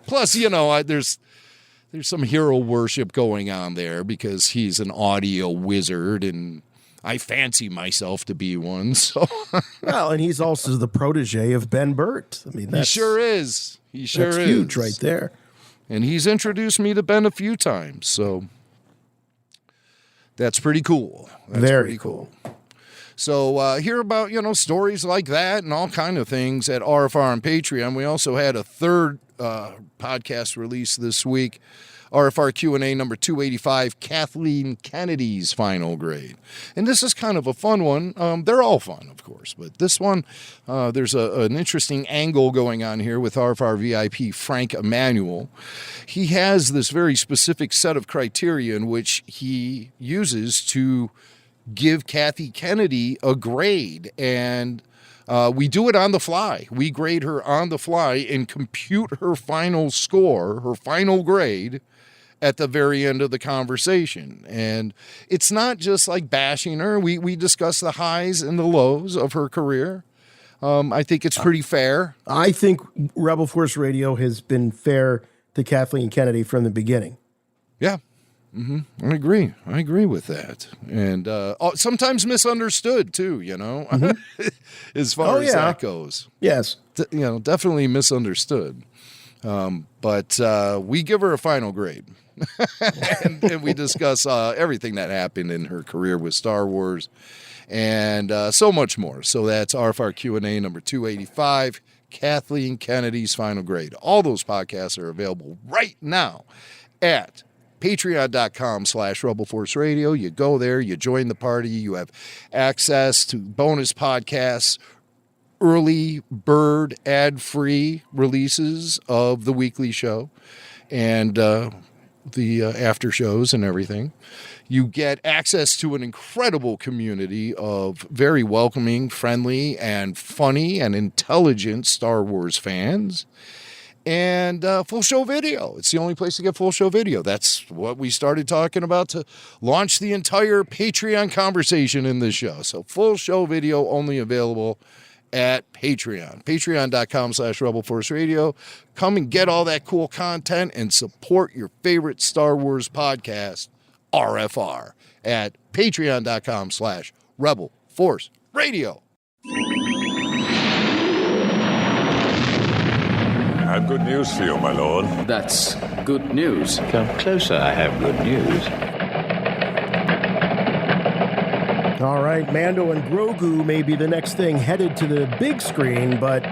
Plus, there's some hero worship going on there because he's an audio wizard, and I fancy myself to be one. So, well, and he's also the protege of Ben Burt. I mean, he sure is. He sure is huge right there. And he's introduced me to Ben a few times, so that's pretty cool. That's very pretty cool. So hear about stories like that and all kind of things at RFR on Patreon. We also had a third podcast release this week. RFR Q&A number 285, Kathleen Kennedy's final grade. And this is kind of a fun one. They're all fun, of course, but this one, there's an interesting angle going on here with RFR VIP Frank Emanuel. He has this very specific set of criteria in which he uses to give Kathy Kennedy a grade, and we do it on the fly. We grade her on the fly and compute her final score, her final grade, at the very end of the conversation. And it's not just like bashing her. We discuss the highs and the lows of her career. I think it's pretty fair. I think Rebel Force Radio has been fair to Kathleen Kennedy from the beginning. Yeah. Mm-hmm. I agree with that. And sometimes misunderstood too, mm-hmm. as far as that goes. Yes. Definitely misunderstood. But we give her a final grade. and we discuss everything that happened in her career with Star Wars and so much more. So that's RFR Q&A number 285, Kathleen Kennedy's final grade. All those podcasts are available right now at patreon.com/Rebel Force Radio. You go there, you join the party, you have access to bonus podcasts, early bird ad-free releases of the weekly show, and the after shows and everything. You get access to an incredible community of very welcoming, friendly, and funny and intelligent Star Wars fans. And full show video. It's the only place to get full show video. That's what we started talking about to launch the entire Patreon conversation in this show. So full show video only available at Patreon. Patreon.com/Rebel Force Radio. Come and get all that cool content and support your favorite Star Wars podcast, RFR, at Patreon.com/Rebel Force Radio. I have good news for you, my lord. That's good news. Come closer, I have good news. All right, Mando and Grogu may be the next thing headed to the big screen, but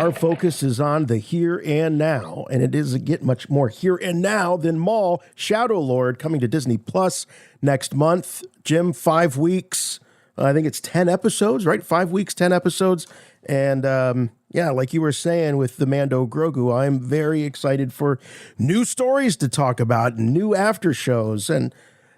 Our focus is on the here and now, and it doesn't get much more here and now than Maul, Shadow Lord, coming to Disney Plus next month. Jim, 5 weeks. I think it's 10 episodes, right? 5 weeks, 10 episodes. And yeah, like you were saying with the Mando Grogu, I'm very excited for new stories to talk about, new after shows, and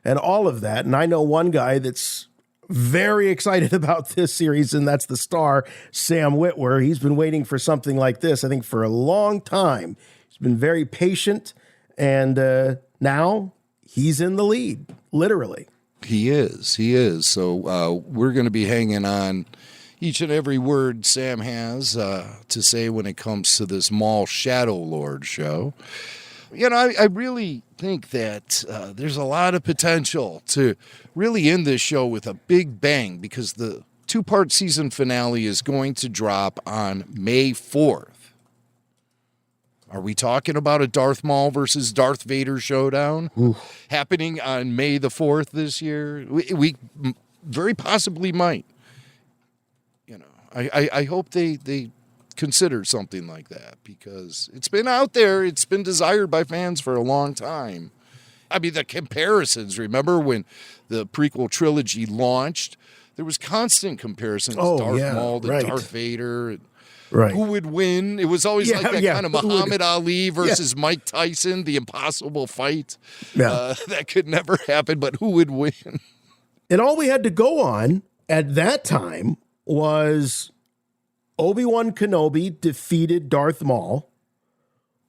all of that. And I know one guy that's very excited about this series, and that's the star, Sam Witwer. He's been waiting for something like this, I think, for a long time. He's been very patient, and now he's in the lead, literally. He is. So we're going to be hanging on each and every word Sam has to say when it comes to this Maul Shadow Lord show. You know, I really think that there's a lot of potential to really end this show with a big bang, because the 2-part season finale is going to drop on May 4th. Are we talking about a Darth Maul versus Darth Vader showdown happening on May the 4th this year? We very possibly might. You know, I hope they consider something like that, because it's been out there. It's been desired by fans for a long time. I mean, the comparisons, remember when the prequel trilogy launched? There was constant comparisons. Darth Maul to Darth Vader. Right. Who would win? It was always like that kind of Muhammad Ali versus Mike Tyson, the impossible fight. That could never happen, but who would win? And all we had to go on at that time was Obi-Wan Kenobi defeated Darth Maul,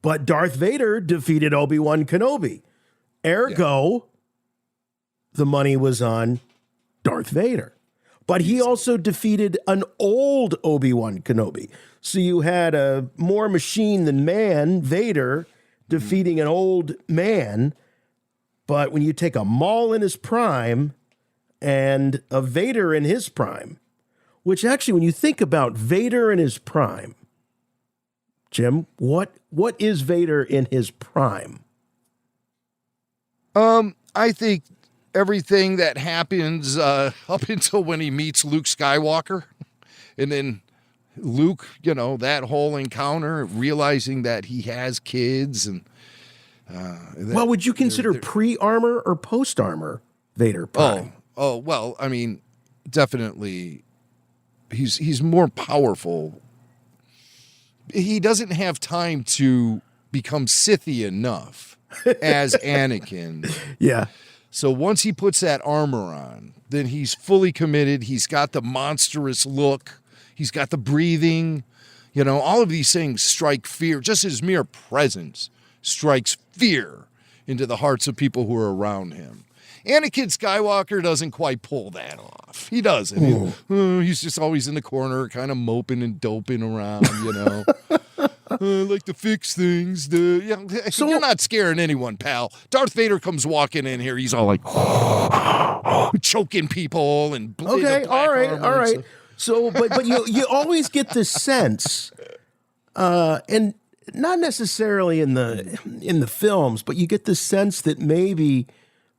but Darth Vader defeated Obi-Wan Kenobi. Ergo, the money was on Darth Vader. But he also defeated an old Obi-Wan Kenobi. So you had a more machine than man, Vader, defeating an old man. But when you take a Maul in his prime and a Vader in his prime, which actually, when you think about Vader in his prime, Jim, what is Vader in his prime? I think everything that happens up until when he meets Luke Skywalker, and then Luke, you know, that whole encounter, realizing that he has kids, and well, would you consider pre-armor or post-armor Vader prime? Oh, well, I mean, definitely, he's more powerful. He doesn't have time to become Sithy enough as Anakin. Yeah. So once he puts that armor on, then he's fully committed. He's got the monstrous look. He's got the breathing. You know, all of these things strike fear. Just his mere presence strikes fear into the hearts of people who are around him. Anakin Skywalker doesn't quite pull that off. He doesn't. He's just always in the corner, kind of moping and doping around, you know. I like to fix things. So you're not scaring anyone, pal. Darth Vader comes walking in here. He's all like choking people and okay, all right. So, but you always get this sense, and not necessarily in the films, but you get the sense that maybe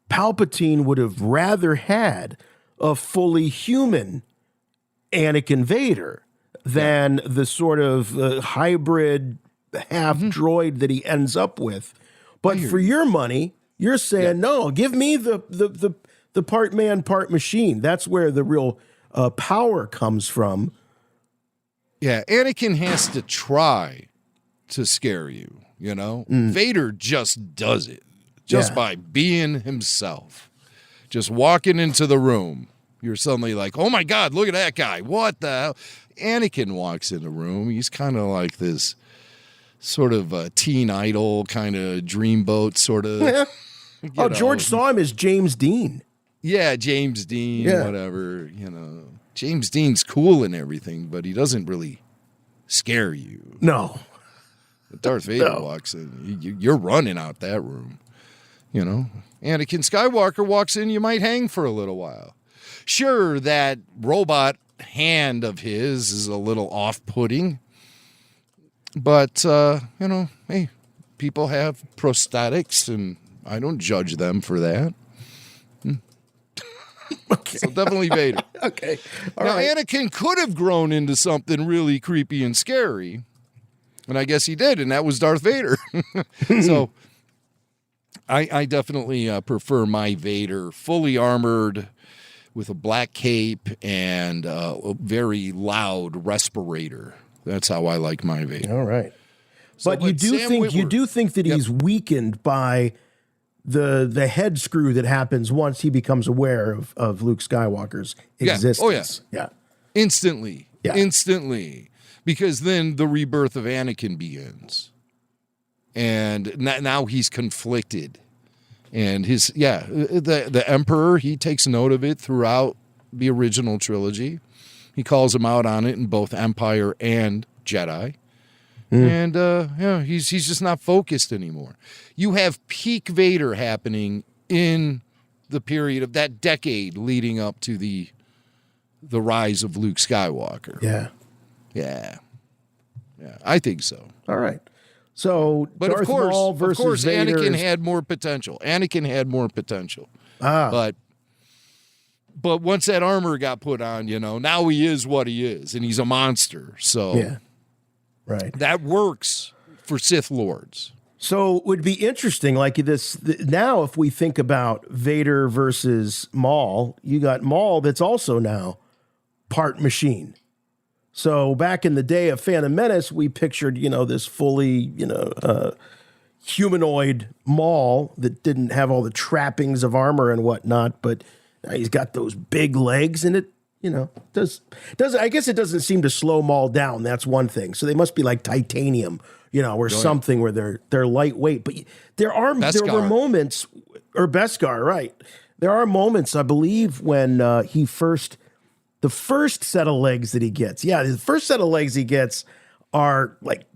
Palpatine would have rather had a fully human Anakin Vader than the sort of hybrid half droid that he ends up with. But for your money, you're saying, no, give me the part man, part machine. That's where the real power comes from. Yeah, Anakin has to try to scare you, you know? Vader just does it, just by being himself. Just walking into the room, you're suddenly like, oh my God, look at that guy. What the hell? Anakin walks in the room. He's kind of like this sort of teen idol, kind of dreamboat sort of. George saw him as James Dean. Yeah, James Dean, whatever, you know. James Dean's cool and everything, but he doesn't really scare you. No. But Darth Vader walks in, you're running out that room, you know. Anakin Skywalker walks in, you might hang for a little while. Sure, that robot hand of his is a little off-putting, but, you know, hey, people have prosthetics, and I don't judge them for that. Okay. So definitely Vader. Okay. All right. Anakin could have grown into something really creepy and scary And I guess he did, and that was Darth Vader. So I definitely prefer my Vader fully armored with a black cape and a very loud respirator. That's how I like my Vader. All right. So, But you do think that he's weakened by the head screw that happens once he becomes aware of Luke Skywalker's existence. Oh, yeah. Instantly. Yeah. Instantly. Because then the rebirth of Anakin begins. And now he's conflicted. And the Emperor, he takes note of it throughout the original trilogy. He calls him out on it in both Empire and Jedi. And he's just not focused anymore. You have peak Vader happening in the period of that decade leading up to the rise of Luke Skywalker. Yeah, I think so. All right. So, but Darth Maul versus Vader Anakin had more potential. But once that armor got put on, now he is what he is, and he's a monster. So right, that works for Sith Lords. So it would be interesting, like this now. If we think about Vader versus Maul, you got Maul that's also now part machine. So back in the day of Phantom Menace, we pictured, this fully, humanoid Maul that didn't have all the trappings of armor and whatnot, but he's got those big legs, and it, does. I guess it doesn't seem to slow Maul down. That's one thing. So they must be like titanium, or something where they're lightweight. But there were moments, or Beskar, right? There are moments, I believe, when the first set of legs that he gets. Yeah, the first set of legs he gets are like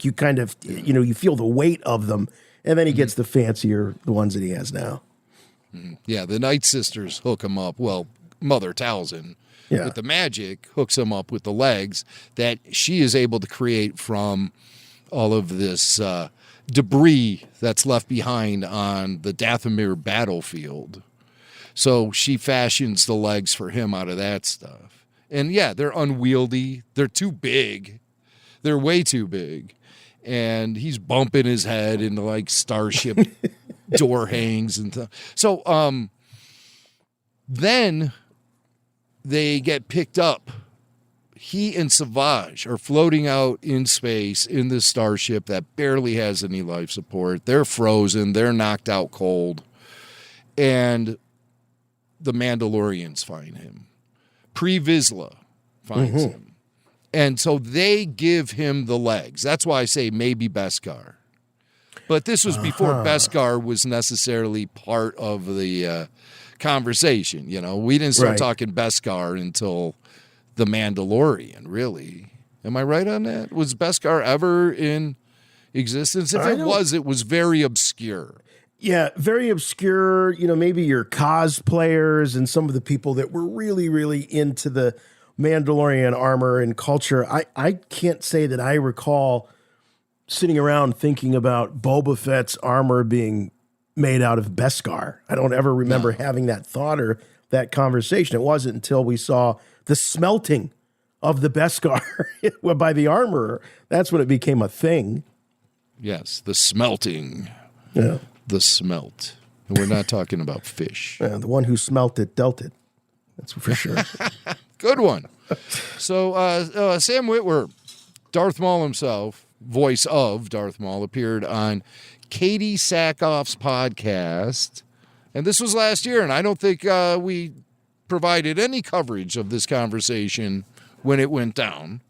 you kind of, you feel the weight of them. And then he gets the ones that he has now. Yeah, the Night Sisters hook him up. Well, Mother Talzin with the magic hooks him up with the legs that she is able to create from all of this debris that's left behind on the Dathomir battlefield. So she fashions the legs for him out of that stuff. And they're unwieldy. They're too big. They're way too big. And he's bumping his head into like starship door hangs and stuff. So then they get picked up. He and Savage are floating out in space in this starship that barely has any life support. They're frozen. They're knocked out cold. And the Mandalorians find him. Pre Vizsla finds him. And so they give him the legs. That's why I say maybe Beskar. But this was before Beskar was necessarily part of the conversation. We didn't start talking Beskar until the Mandalorian, really. Am I right on that? Was Beskar ever in existence? If it was very obscure. Yeah, very obscure, maybe your cosplayers and some of the people that were really, really into the Mandalorian armor and culture. I can't say that I recall sitting around thinking about Boba Fett's armor being made out of Beskar. I don't ever remember having that thought or that conversation. It wasn't until we saw the smelting of the Beskar by the armorer. That's when it became a thing. Yes, the smelting. Yeah. The smelt. And we're not talking about fish. The one who smelt it dealt it. That's for sure. Good one. So Sam Witwer, Darth Maul himself, voice of Darth Maul, appeared on Katie Sackhoff's podcast. And this was last year, and I don't think we provided any coverage of this conversation when it went down.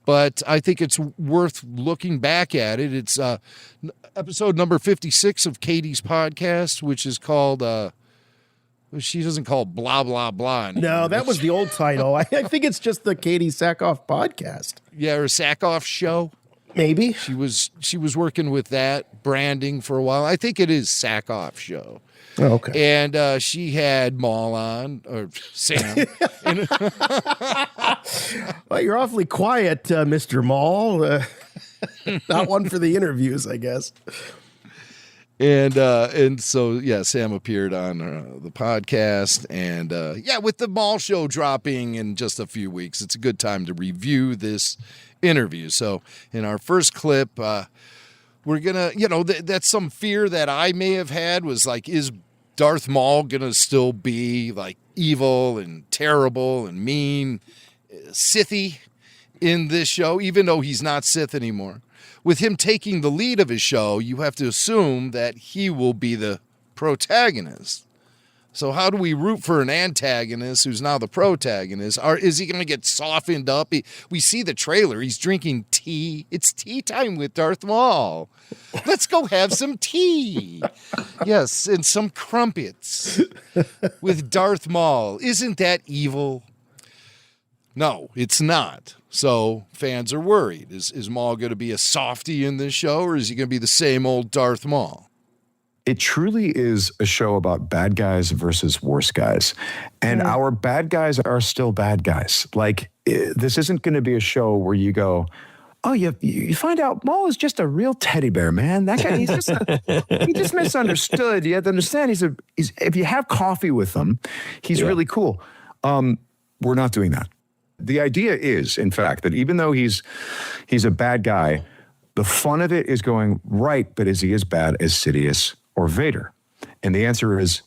But I think it's worth looking back at it. It's episode number 56 of Katie's podcast, which is called, she doesn't call it blah, blah, blah anymore. No, that was the old title. I think it's just the Katie Sackhoff podcast. Yeah, or Sackhoff show. Maybe. She was working with that branding for a while. I think it is Sackhoff show. Oh, okay. And she had Maul on, or Sam. Well, you're awfully quiet, Mr. Maul. Not one for the interviews, I guess. And so, yeah, Sam appeared on the podcast. And, with the Maul show dropping in just a few weeks, it's a good time to review this interview. So in our first clip, we're going to, that's some fear that I may have had was like, is Darth Maul going to still be like evil and terrible and mean, Sithy in this show, even though he's not Sith anymore? With him taking the lead of his show, you have to assume that he will be the protagonist. So how do we root for an antagonist who's now the protagonist? Is he going to get softened up? We see the trailer. He's drinking tea. It's tea time with Darth Maul. Let's go have some tea. Yes, and some crumpets with Darth Maul. Isn't that evil? No, it's not. So fans are worried. Is Maul going to be a softie in this show, or is he going to be the same old Darth Maul? It truly is a show about bad guys versus worse guys. And our bad guys are still bad guys. Like, this isn't going to be a show where you go, oh, you find out Maul is just a real teddy bear, man. That guy, he just misunderstood. You have to understand, he's if you have coffee with him, he's really cool. We're not doing that. The idea is, in fact, that even though he's a bad guy, the fun of it is going, right, but is he as bad as Sidious or Vader? And the answer is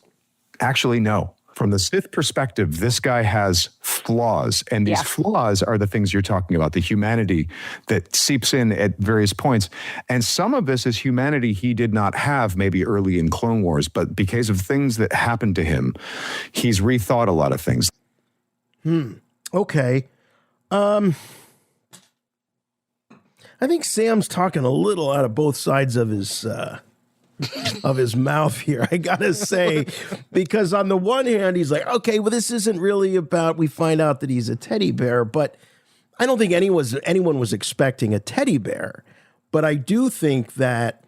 actually no. From the Sith perspective, this guy has flaws, and these flaws are the things you're talking about, the humanity that seeps in at various points. And some of this is humanity he did not have maybe early in Clone Wars, but because of things that happened to him, he's rethought a lot of things. Okay. I think Sam's talking a little out of both sides of his mouth here, I gotta say, because on the one hand, he's like, okay, well, this isn't really about, we find out that he's a teddy bear, but I don't think anyone was expecting a teddy bear. But I do think that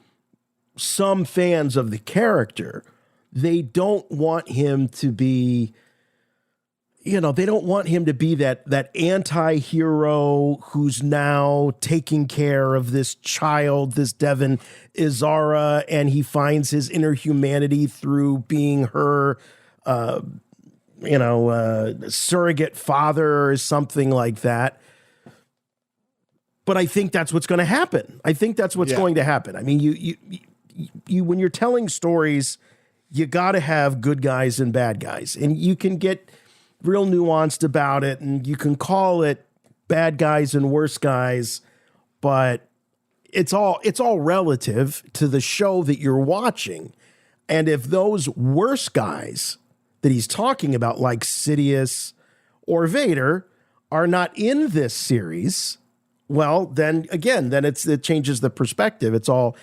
some fans of the character, they don't want him to be, they don't want him to be that anti-hero who's now taking care of this child, this Devon Izara, and he finds his inner humanity through being her, surrogate father or something like that. But I think that's what's going to happen. I think that's what's going to happen. I mean, you when you're telling stories, you got to have good guys and bad guys, and you can get real nuanced about it, and you can call it bad guys and worse guys, but it's all relative to the show that you're watching. And if those worse guys that he's talking about, like Sidious or Vader, are not in this series, well, then it changes the perspective. It's all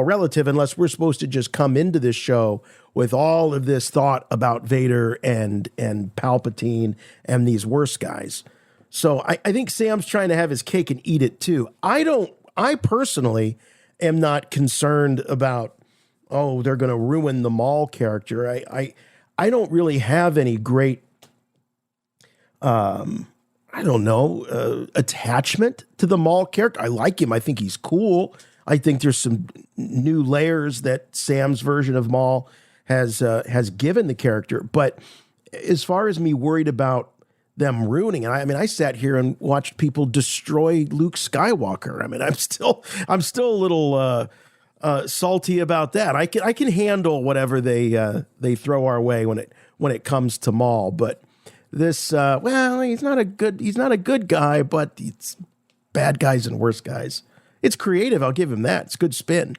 relative, unless we're supposed to just come into this show with all of this thought about Vader and Palpatine and these worse guys. So I think Sam's trying to have his cake and eat it too. I personally am not concerned about, they're going to ruin the Maul character. I don't really have any great, attachment to the Maul character. I like him. I think he's cool. I think there's some new layers that Sam's version of Maul has given the character. But as far as me worried about them ruining it, I sat here and watched people destroy Luke Skywalker. I mean, I'm still a little salty about that. I can handle whatever they throw our way when it comes to Maul, but this he's not a good guy, but it's bad guys and worse guys. It's creative, I'll give him that. It's good spin.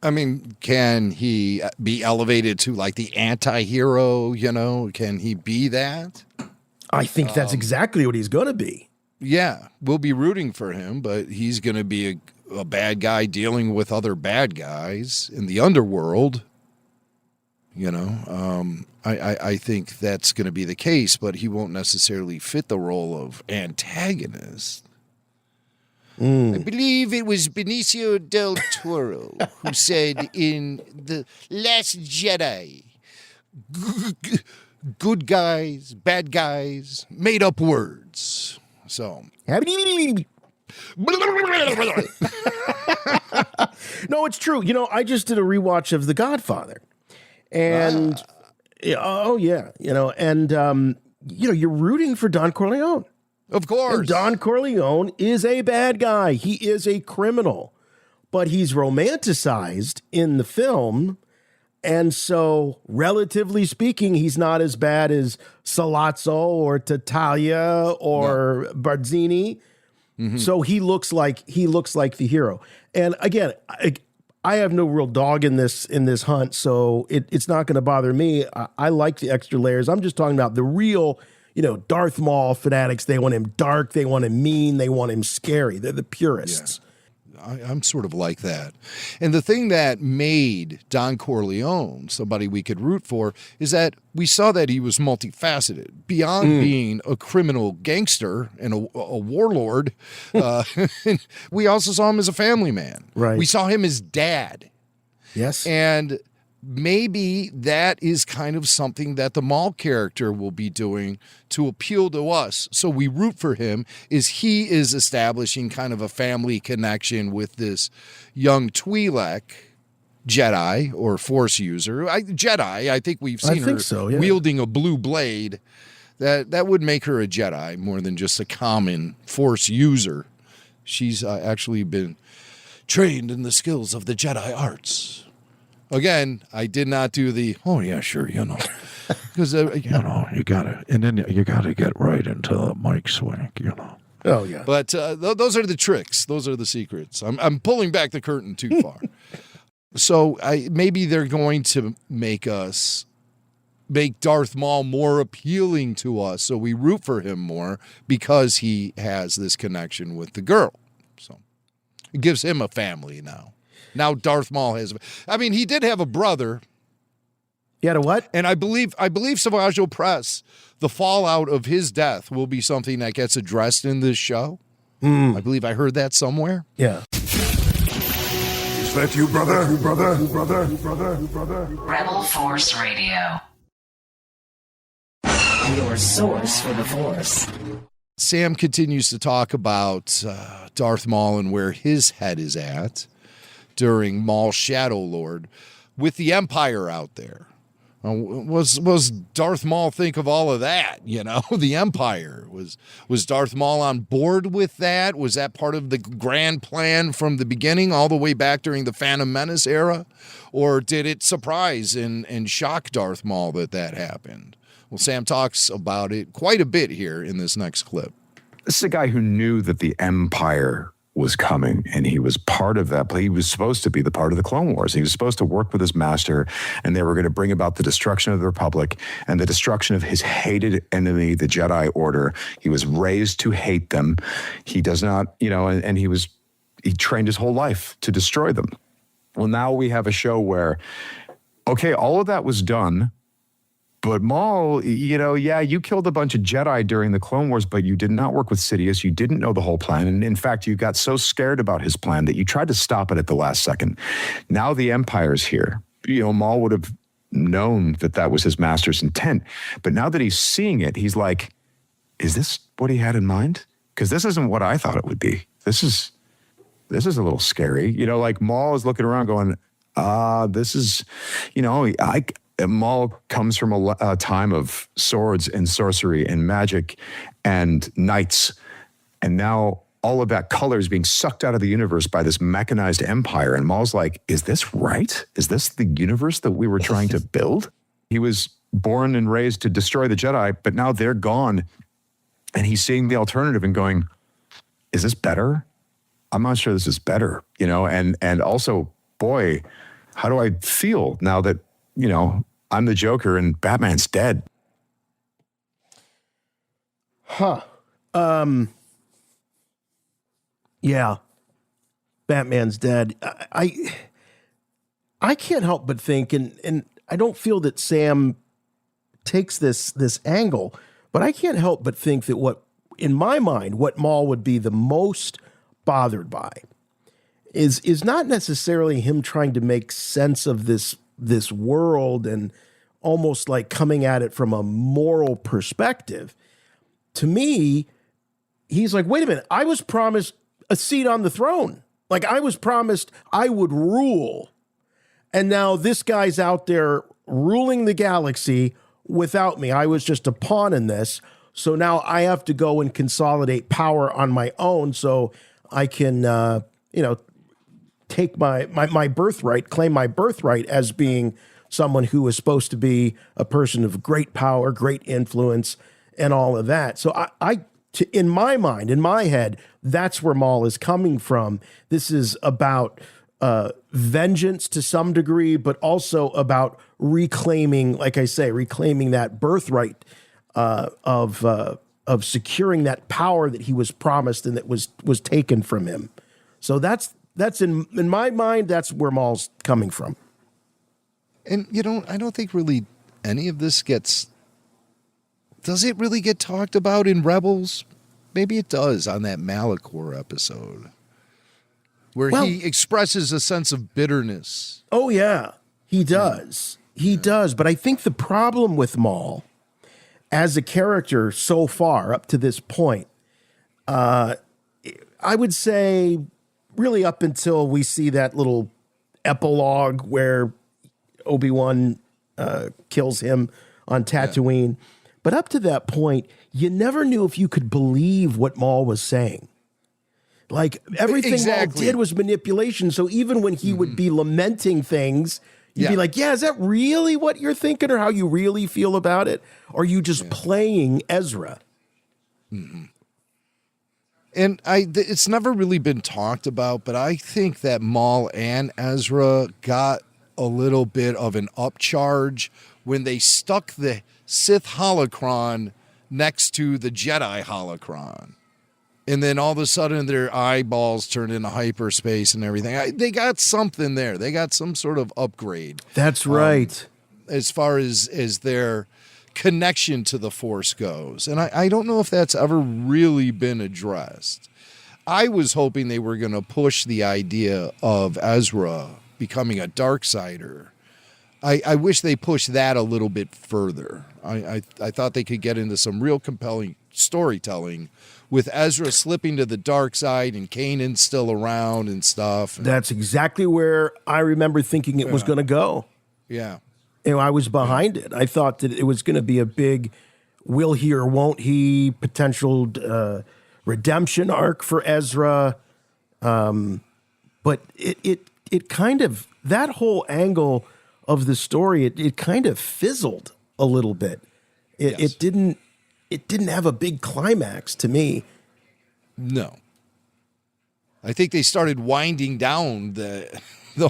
I mean, can he be elevated to like the anti-hero, Can he be that? I think that's exactly what he's going to be. Yeah, we'll be rooting for him, but he's going to be a bad guy dealing with other bad guys in the underworld. I think that's going to be the case, but he won't necessarily fit the role of antagonist. I believe it was Benicio del Toro who said in The Last Jedi, good guys, bad guys, made up words. So. No, it's true. I just did a rewatch of The Godfather. And, and you're rooting for Don Corleone. Of course. And Don Corleone is a bad guy. He is a criminal. But he's romanticized in the film. And so, relatively speaking, he's not as bad as Salazzo or Tattaglia or Barzini. Mm-hmm. So he looks like the hero. And again, I have no real dog in this hunt, so it's not going to bother me. I like the extra layers. I'm just talking about the real, Darth Maul fanatics. They want him dark. They want him mean. They want him scary. They're the purists. Yeah. I'm sort of like that. And the thing that made Don Corleone somebody we could root for is that we saw that he was multifaceted. Beyond being a criminal gangster and a warlord, we also saw him as a family man. Right. We saw him as dad. Yes. And maybe that is kind of something that the Maul character will be doing to appeal to us. So we root for him, is he is establishing kind of a family connection with this young Twi'lek Jedi or Force user. Jedi, I think we've seen her wielding a blue blade. That would make her a Jedi more than just a common Force user. She's actually been trained in the skills of the Jedi arts. Again, I did not do the, oh, yeah, sure, because, you gotta get right into the mic swing, Oh, yeah. But those are the tricks. Those are the secrets. I'm pulling back the curtain too far. So maybe they're going to make Darth Maul more appealing to us, so we root for him more because he has this connection with the girl. So it gives him a family now. Now Darth Maul has. I mean, he did have a brother. He had a what? And I believe Savage Press, the fallout of his death will be something that gets addressed in this show. I believe I heard that somewhere. Yeah. Is that you, brother? Rebel Force Radio. Your source for the Force. Sam continues to talk about Darth Maul and where his head is at during Maul's Shadow Lord with the Empire out there. Was Darth Maul think of all of that? The Empire. Was Darth Maul on board with that? Was that part of the grand plan from the beginning, all the way back during the Phantom Menace era? Or did it surprise and shock Darth Maul that happened? Well, Sam talks about it quite a bit here in this next clip. This is a guy who knew that the Empire was coming, and he was part of that. He was supposed to be the part of the Clone Wars. He was supposed to work with his master, and they were going to bring about the destruction of the Republic and the destruction of his hated enemy, the Jedi Order. He was raised to hate them. He does not, and he trained his whole life to destroy them. Well, now we have a show where, okay, all of that was done. But Maul, you killed a bunch of Jedi during the Clone Wars, but you did not work with Sidious. You didn't know the whole plan. And in fact, you got so scared about his plan that you tried to stop it at the last second. Now the Empire's here. Maul would have known that was his master's intent. But now that he's seeing it, he's like, is this what he had in mind? Because this isn't what I thought it would be. This is a little scary. Like Maul is looking around going, this is, Maul comes from a time of swords and sorcery and magic and knights. And now all of that color is being sucked out of the universe by this mechanized empire. And Maul's like, is this right? Is this the universe that we were trying to build? He was born and raised to destroy the Jedi, but now they're gone. And he's seeing the alternative and going, is this better? I'm not sure this is better, and also, boy, how do I feel now that, I'm the Joker and Batman's dead? Huh. Yeah. Batman's dead. I can't help but think, and I don't feel that Sam takes this angle, but I can't help but think that in my mind, what Maul would be the most bothered by is not necessarily him trying to make sense of this world and almost like coming at it from a moral perspective. To me, he's like, wait a minute, I was promised a seat on the throne. Like I was promised I would rule. And now this guy's out there ruling the galaxy without me. I was just a pawn in this. So now I have to go and consolidate power on my own so I can, take my birthright, claim my birthright as being someone who is supposed to be a person of great power, great influence, and all of that. So in my mind, in my head, that's where Maul is coming from. This is about vengeance to some degree, but also about reclaiming, like I say, reclaiming that birthright of securing that power that he was promised and that was taken from him. So that's in my mind, that's where Maul's coming from. And I don't think really any of this does it really get talked about in Rebels? Maybe it does on that Malachor episode where he expresses a sense of bitterness. Oh yeah, he does. He does. But I think the problem with Maul as a character so far up to this point, I would say really up until we see that little epilogue where Obi-Wan kills him on Tatooine. Yeah. But up to that point, you never knew if you could believe what Maul was saying. Like everything Maul did was manipulation. So even when he would be lamenting things, you'd be like, yeah, is that really what you're thinking or how you really feel about it? Or are you just playing Ezra? Mm-hmm. And it's never really been talked about, but I think that Maul and Ezra got a little bit of an upcharge when they stuck the Sith holocron next to the Jedi holocron. And then all of a sudden their eyeballs turned into hyperspace and everything. They got something there. They got some sort of upgrade. That's right. As far as their connection to the Force goes. And I don't know if that's ever really been addressed. I was hoping they were going to push the idea of Ezra becoming a Darksider. I wish they pushed that a little bit further. I thought they could get into some real compelling storytelling with Ezra slipping to the dark side and Kanan's still around and stuff. That's exactly where I remember thinking it was going to go. Yeah. I was behind it. I thought that it was going to be a big will he or won't he potential redemption arc for Ezra. But it kind of, that whole angle of the story, it kind of fizzled a little bit. It didn't have a big climax to me. No. I think they started winding down the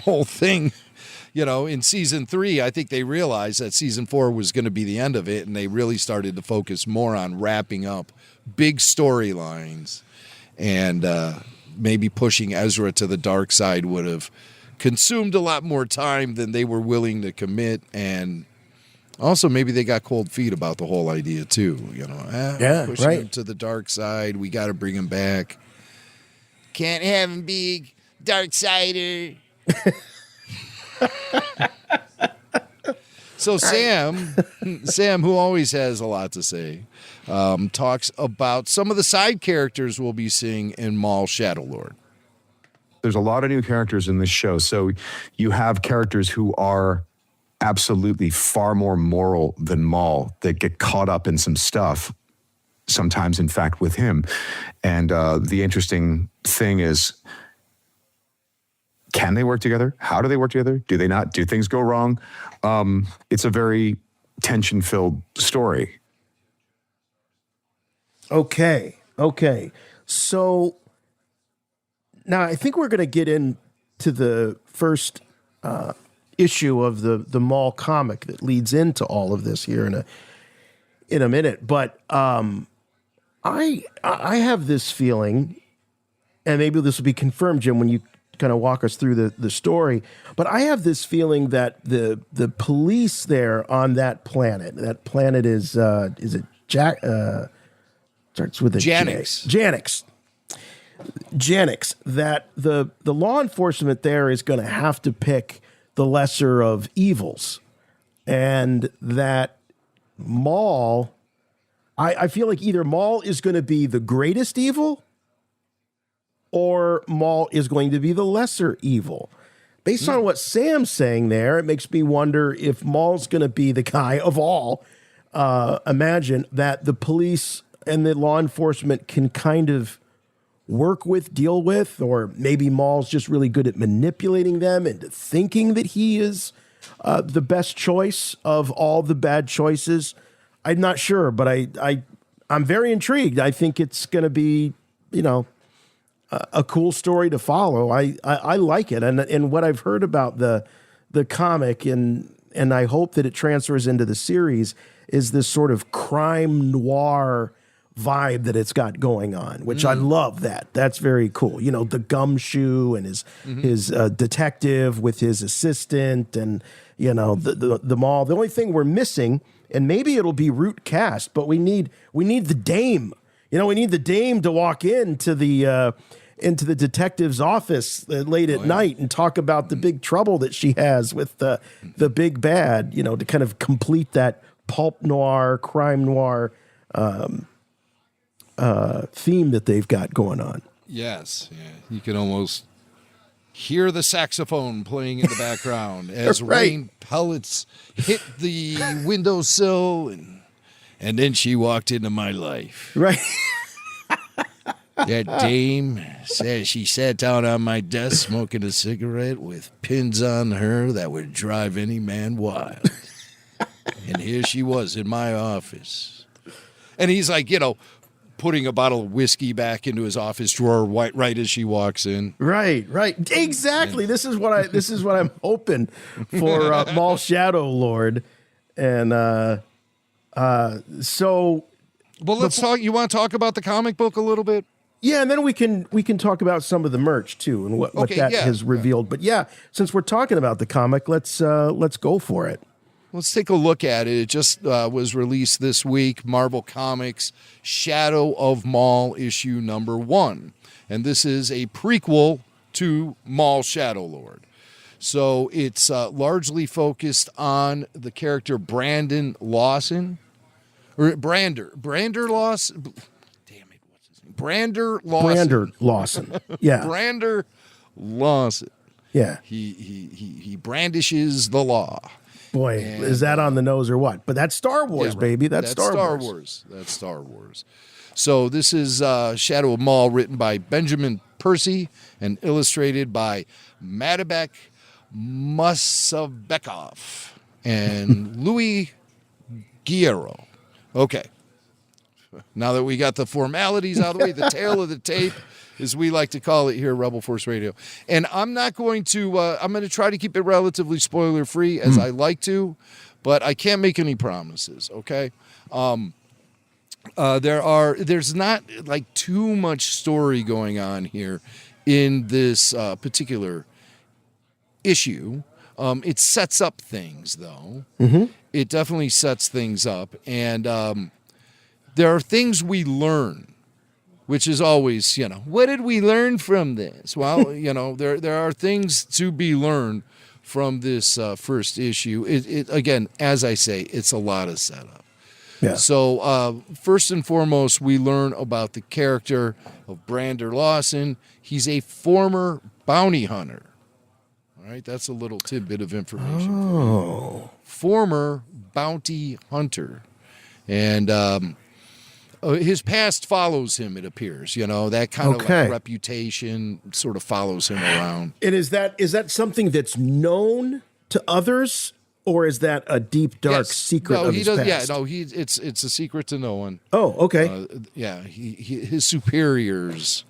whole thing. In season 3, I think they realized that season 4 was going to be the end of it, and they really started to focus more on wrapping up big storylines. And maybe pushing Ezra to the dark side would have consumed a lot more time than they were willing to commit. And also maybe they got cold feet about the whole idea too. Pushing him to the dark side. We got to bring him back. Can't have him be Darksider. So Sam, who always has a lot to say, talks about some of the side characters we'll be seeing in Maul Shadow Lord. There's a lot of new characters in this show. So you have characters who are absolutely far more moral than Maul that get caught up in some stuff, sometimes, in fact, with him. And the interesting thing is, can they work together? How do they work together? Do they not? Do things go wrong? It's a very tension-filled story. Okay. So now I think we're going to get into the first issue of the Maul comic that leads into all of this here in a minute. But I have this feeling, and maybe this will be confirmed, Jim, when you kind of walk us through the story. But I have this feeling that the police there on that planet is it Jack? Starts with a Janix. Janix, that the law enforcement there is going to have to pick the lesser of evils, and that Maul, I feel like either Maul is going to be the greatest evil, or Maul is going to be the lesser evil. Based on what Sam's saying there, it makes me wonder if Maul's going to be the guy of all. Imagine that the police and the law enforcement can kind of work with, deal with, or maybe Maul's just really good at manipulating them into thinking that he is the best choice of all the bad choices. I'm not sure, but I'm very intrigued. I think it's going to be, a cool story to follow. I like it, and what I've heard about the comic, and I hope that it transfers into the series, is this sort of crime noir vibe that it's got going on, which I love. That's very cool. The gumshoe and his detective with his assistant, and the Maul. The only thing we're missing, and maybe it'll be root cast, but we need the dame. We need the dame to walk into the detective's office late at night and talk about the big trouble that she has with the big bad, to kind of complete that pulp noir, crime noir theme that they've got going on. Yes. Yeah. You can almost hear the saxophone playing in the background as rain pellets hit the windowsill, and then she walked into my life. Right. That dame said she sat down on my desk smoking a cigarette with pins on her that would drive any man wild. And here she was in my office. And he's like, putting a bottle of whiskey back into his office drawer right as she walks in. Right. Exactly. This is what I'm hoping for Maul Shadow Lord. And so well, let's talk. You want to talk about the comic book a little bit? Yeah, and then we can talk about some of the merch too and what that has revealed. But yeah, since we're talking about the comic, let's go for it. Let's take a look at it. It just was released this week. Marvel Comics Shadow of Maul issue number 1. And this is a prequel to Maul Shadow Lord. So it's largely focused on the character Brandon Lawson. Or Brander Lawson. Damn it, what's his name? Brander Lawson. Yeah. Brander Lawson. Yeah. He brandishes the law. Boy, is that on the nose or what? But that's Star Wars, baby. That's Star Wars. That's Star Wars. So this is Shadow of Maul, written by Benjamin Percy and illustrated by Madabek Musabekov and Louis Guerrero. Okay. Now that we got the formalities out of the way, the tail of the tape, as we like to call it here at Rebel Force Radio. And I'm not going to, I'm going to try to keep it relatively spoiler-free as I like to, but I can't make any promises, okay? There's not like too much story going on here in this particular issue. It sets up things, though. Mm-hmm. It definitely sets things up. And there are things we learn, which is always, what did we learn from this? Well, there are things to be learned from this first issue. It again, as I say, it's a lot of setup. Yeah. So first and foremost, we learn about the character of Brander Lawson. He's a former bounty hunter. All right, that's a little tidbit of information. Oh. Former bounty hunter. And his past follows him, it appears. That kind of like reputation sort of follows him around. And is that something that's known to others, or is that a deep, dark secret of his past? Yeah, no, it's a secret to no one. Oh, okay. His superiors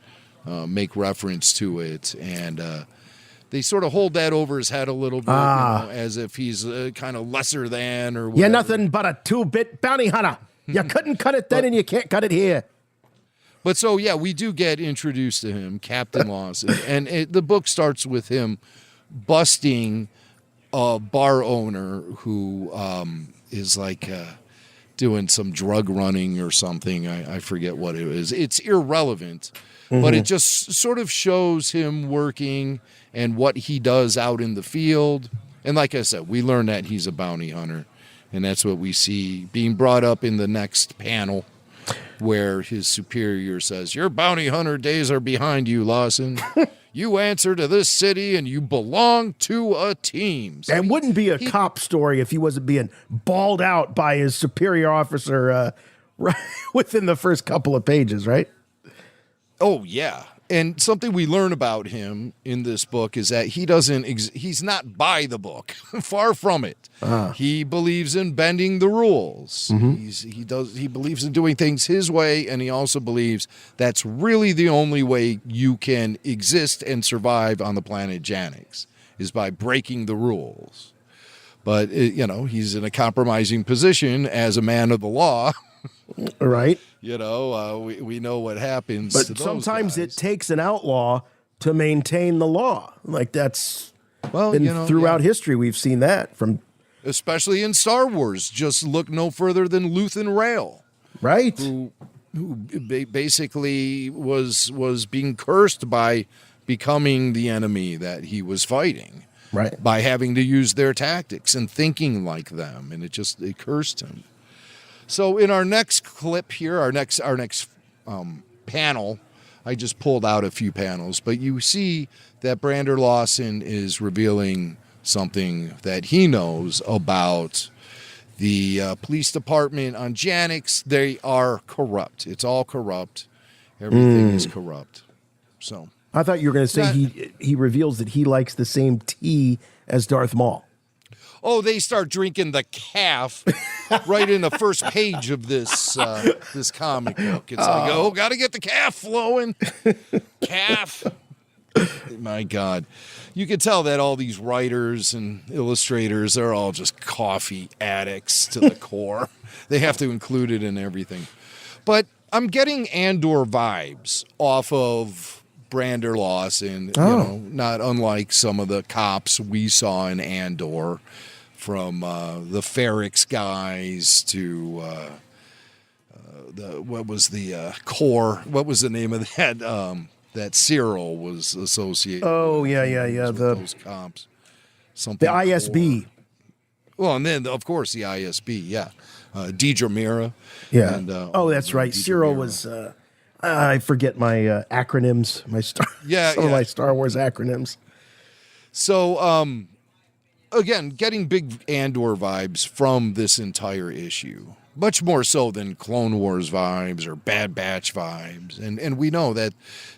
make reference to it, and they sort of hold that over his head a little bit, as if he's kind of lesser than or whatever. You're nothing but a 2-bit bounty hunter. You couldn't cut it then, and you can't cut it here. But so, yeah, we do get introduced to him, Captain Lawson, and the book starts with him busting a bar owner who is like doing some drug running or something. I forget what it is. It's irrelevant, but it just sort of shows him working and what he does out in the field. And like I said, we learn that he's a bounty hunter. And that's what we see being brought up in the next panel. where his superior says, "Your bounty hunter days are behind you, Lawson. You answer to this city and you belong to a team." So it wouldn't be a cop story if he wasn't being bawled out by his superior officer right within the first couple of pages, right? Oh, yeah. And something we learn about him in this book is that he's not by the book. Far from it. He believes in bending the rules. He believes in doing things his way, and he also believes that's really the only way you can exist and survive on the planet Janix, is by breaking the rules. But he's in a compromising position as a man of the law. Right. We know what happens. But to those sometimes guys. it takes an outlaw to maintain the law. Like that's throughout history we've seen that from, especially in Star Wars. Just look no further than Luthen Rael, right? Who basically was being cursed by becoming the enemy that he was fighting, right? By having to use their tactics and thinking like them, and it cursed him. So in our next clip here, our next panel, I just pulled out a few panels, but you see that Brander Lawson is revealing something that he knows about the police department on Janix. They are corrupt. It's all corrupt. Everything is corrupt. So I thought you were going to say he reveals that he likes the same tea as Darth Maul. Oh, they start drinking the calf right in the first page of this this comic book. It's like, got to get the calf flowing. Calf. My God. You can tell that all these writers and illustrators are all just coffee addicts to the core. They have to include it in everything. But I'm getting Andor vibes off of Brander Lawson, not unlike some of the cops we saw in Andor. From the Ferrix guys to what was the core? What was the name of that? That Cyril was associated. Oh yeah. Those cops. Something. The ISB. Well, and then of course the ISB. Yeah, Deidre Mira. Yeah. And, that's right. Cyril was. I forget my acronyms. Some of my Star Wars acronyms. So. Again, getting big Andor vibes from this entire issue, much more so than Clone Wars vibes or Bad Batch vibes. And we know that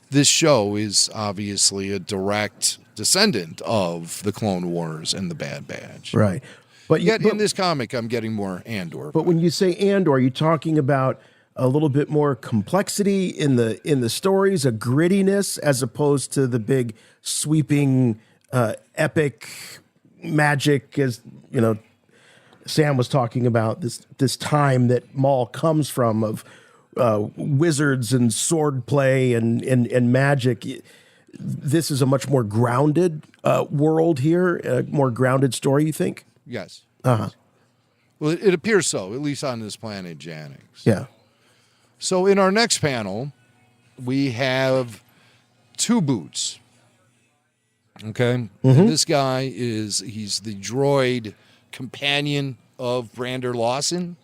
this show is obviously a direct descendant of the Clone Wars and the Bad Batch. Right. But in this comic, I'm getting more Andor. But when you say Andor, are you talking about a little bit more complexity in the stories, a grittiness, as opposed to the big sweeping epic magic, as Sam was talking about this time that Maul comes from of wizards and sword play and magic. This is a much more grounded world here, a more grounded story, you think? Yes. Well, it appears so, at least on this planet Janix. Yeah. So in our next panel, we have Two Boots. Okay. And this guy he's the droid companion of Brander Lawson.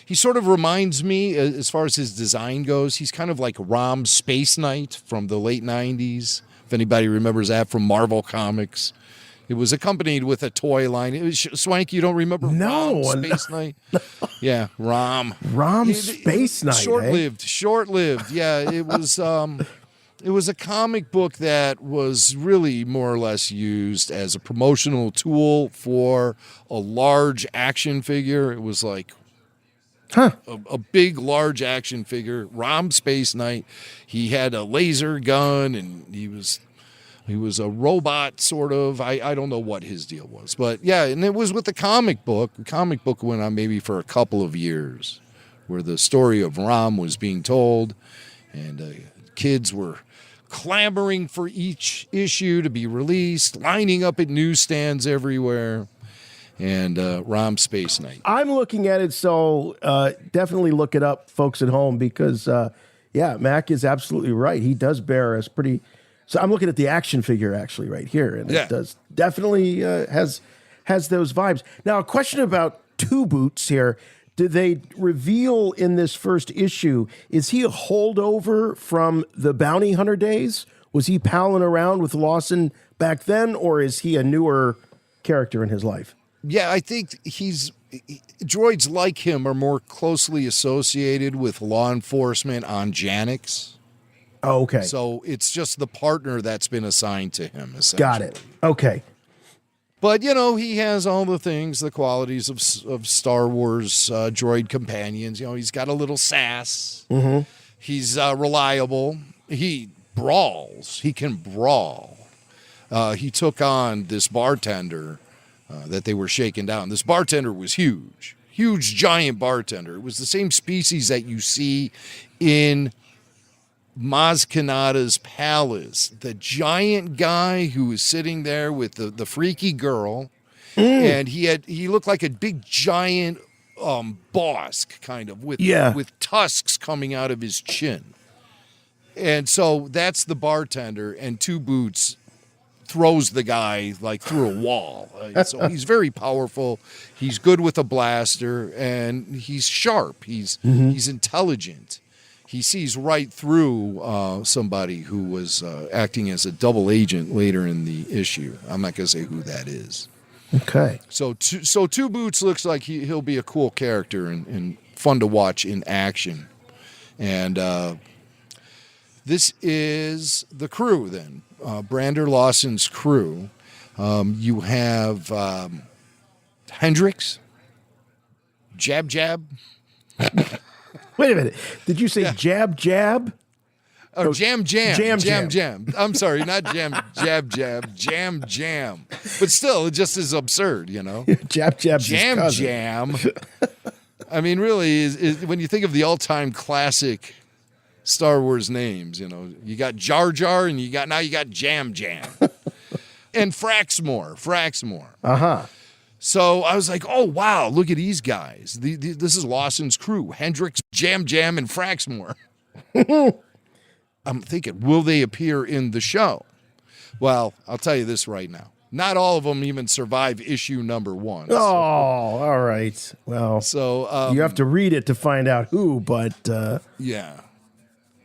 He sort of reminds me, as far as his design goes, he's kind of like Rom Space Knight from the late 90s. If anybody remembers that from Marvel Comics. It was accompanied with a toy line. It was Swank, you don't remember Rom Space Knight? Yeah, Rom. Space Knight. Short-lived. Yeah, it was it was a comic book that was really more or less used as a promotional tool for a large action figure. It was like a big, large action figure. Rom Space Knight. He had a laser gun, and he was a robot, sort of. I don't know what his deal was. But, yeah, and it was with the comic book. The comic book went on maybe for a couple of years, where the story of Rom was being told, and kids were clamoring for each issue to be released, lining up at newsstands everywhere. And Rom Space Knight. I'm looking at it, so definitely look it up, folks at home, because, Mac is absolutely right. He does bear us pretty... So I'm looking at the action figure, actually, right here, and it does definitely has those vibes. Now, a question about Two Boots here. did they reveal in this first issue, is he a holdover from the bounty hunter days? Was he palling around with Lawson back then, or is he a newer character in his life? Yeah, I think droids like him are more closely associated with law enforcement on Janix. Oh, okay. So it's just the partner that's been assigned to him, essentially. Got it. Okay. But, he has all the things, the qualities of Star Wars droid companions. He's got a little sass. Mm-hmm. He's reliable. He brawls. He can brawl. He took on this bartender that they were shaking down. This bartender was huge, giant bartender. It was the same species that you see in Maz Kanata's palace. The giant guy who was sitting there with the freaky girl, and he looked like a big giant bosk, kind of, with tusks coming out of his chin. And so that's the bartender, and Two Boots throws the guy like through a wall. So he's very powerful. He's good with a blaster, and he's sharp. He's intelligent. He sees right through somebody who was acting as a double agent later in the issue. I'm not going to say who that is. Okay. So Two Boots looks like he'll be a cool character and fun to watch in action. And this is the crew then. Brander Lawson's crew. You have Hendrix, Jab Jab. Wait a minute. Did you say Jab Jab? Oh, Jam Jam. I'm sorry, not Jam Jab Jam. But still, it just is absurd, Jab Jab's Jam his cousin. Jam. I mean, really, is when you think of the all-time classic Star Wars names, you got Jar Jar, and you got Jam Jam, and Fraxmore. Uh-huh. So I was like, oh wow, look at these guys. This is Lawson's crew: Hendrix, Jam Jam, and Fraxmore. I'm thinking, will they appear in the show? Well, I'll tell you this right now: not all of them even survive issue number 1. Oh, all right. Well, so you have to read it to find out who, but yeah.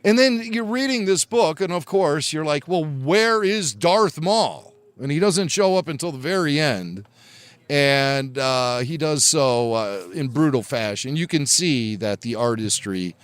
And then you're reading this book, and of course, you're like, well, where is Darth Maul? And he doesn't show up until the very end. And he does so in brutal fashion. You can see that the artistry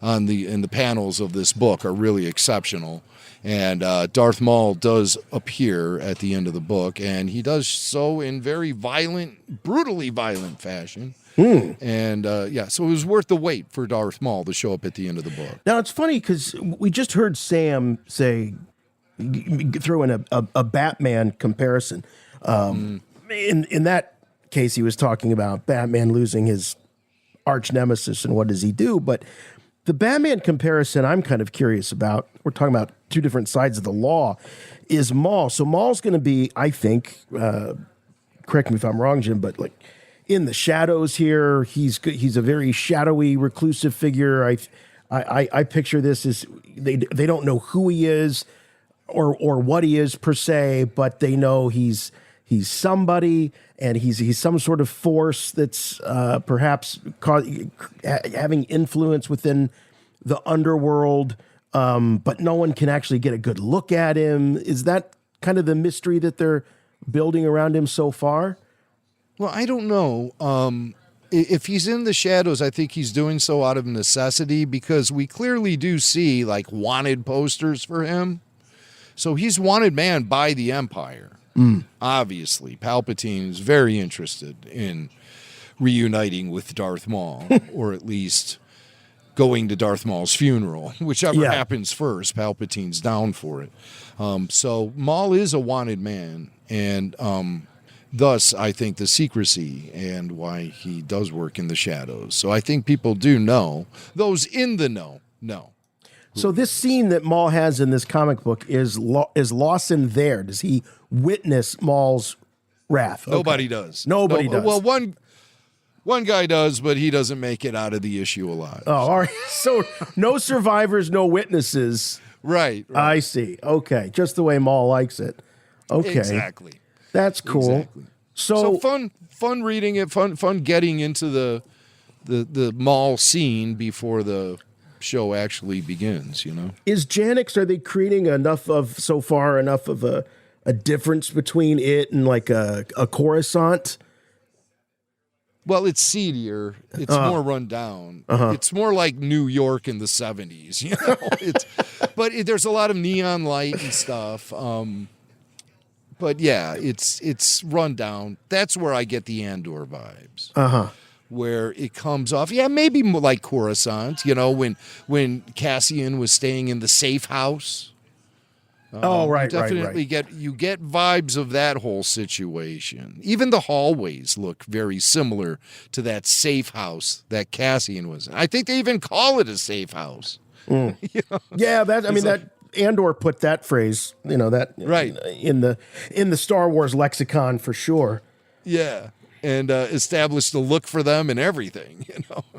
in the panels of this book are really exceptional. And Darth Maul does appear at the end of the book, and he does so in very brutally violent fashion. And so it was worth the wait for Darth Maul to show up at the end of the book. Now it's funny because we just heard Sam throw in a Batman comparison. In that case, he was talking about Batman losing his arch nemesis and what does he do? But the Batman comparison I'm kind of curious about, we're talking about two different sides of the law, is Maul. So Maul's going to be, I think, correct me if I'm wrong, Jim, but like in the shadows here, he's a very shadowy, reclusive figure. I picture this as they don't know who he is or what he is per se, but they know he's somebody, and he's some sort of force that's perhaps having influence within the underworld, but no one can actually get a good look at him. Is that kind of the mystery that they're building around him so far? Well, I don't know. If he's in the shadows, I think he's doing so out of necessity, because we clearly do see like wanted posters for him. So he's wanted man by the Empire. Obviously, Palpatine is very interested in reuniting with Darth Maul, or at least going to Darth Maul's funeral, whichever happens first. Palpatine's down for it. So Maul is a wanted man, and thus I think the secrecy and why he does work in the shadows. So I think people do know. Those in the know. So this scene that Maul has in this comic book, is Lawson there? Does he witness Maul's wrath? Okay. Nobody does. Nobody does. Well, one guy does, but he doesn't make it out of the issue alive. Oh, all right. So no survivors, no witnesses. Right. I see. Okay. Just the way Maul likes it. Okay. Exactly. That's cool. Exactly. So fun reading it, fun getting into the the Maul scene before the show actually begins. Is Janix, are they creating enough of a difference between it and like a Coruscant? Well, it's seedier. It's more run down. It's more like New York in the 70s, but there's a lot of neon light and stuff. But yeah, it's run down. That's where I get the Andor vibes. Where it comes off, maybe more like Coruscant, when Cassian was staying in the safe house. Right, definitely right. get vibes of that whole situation. Even the hallways look very similar to that safe house that Cassian was in. I think they even call it a safe house. Yeah, that Andor put that phrase, that right in the Star Wars lexicon for sure. Yeah. And established a look for them and everything,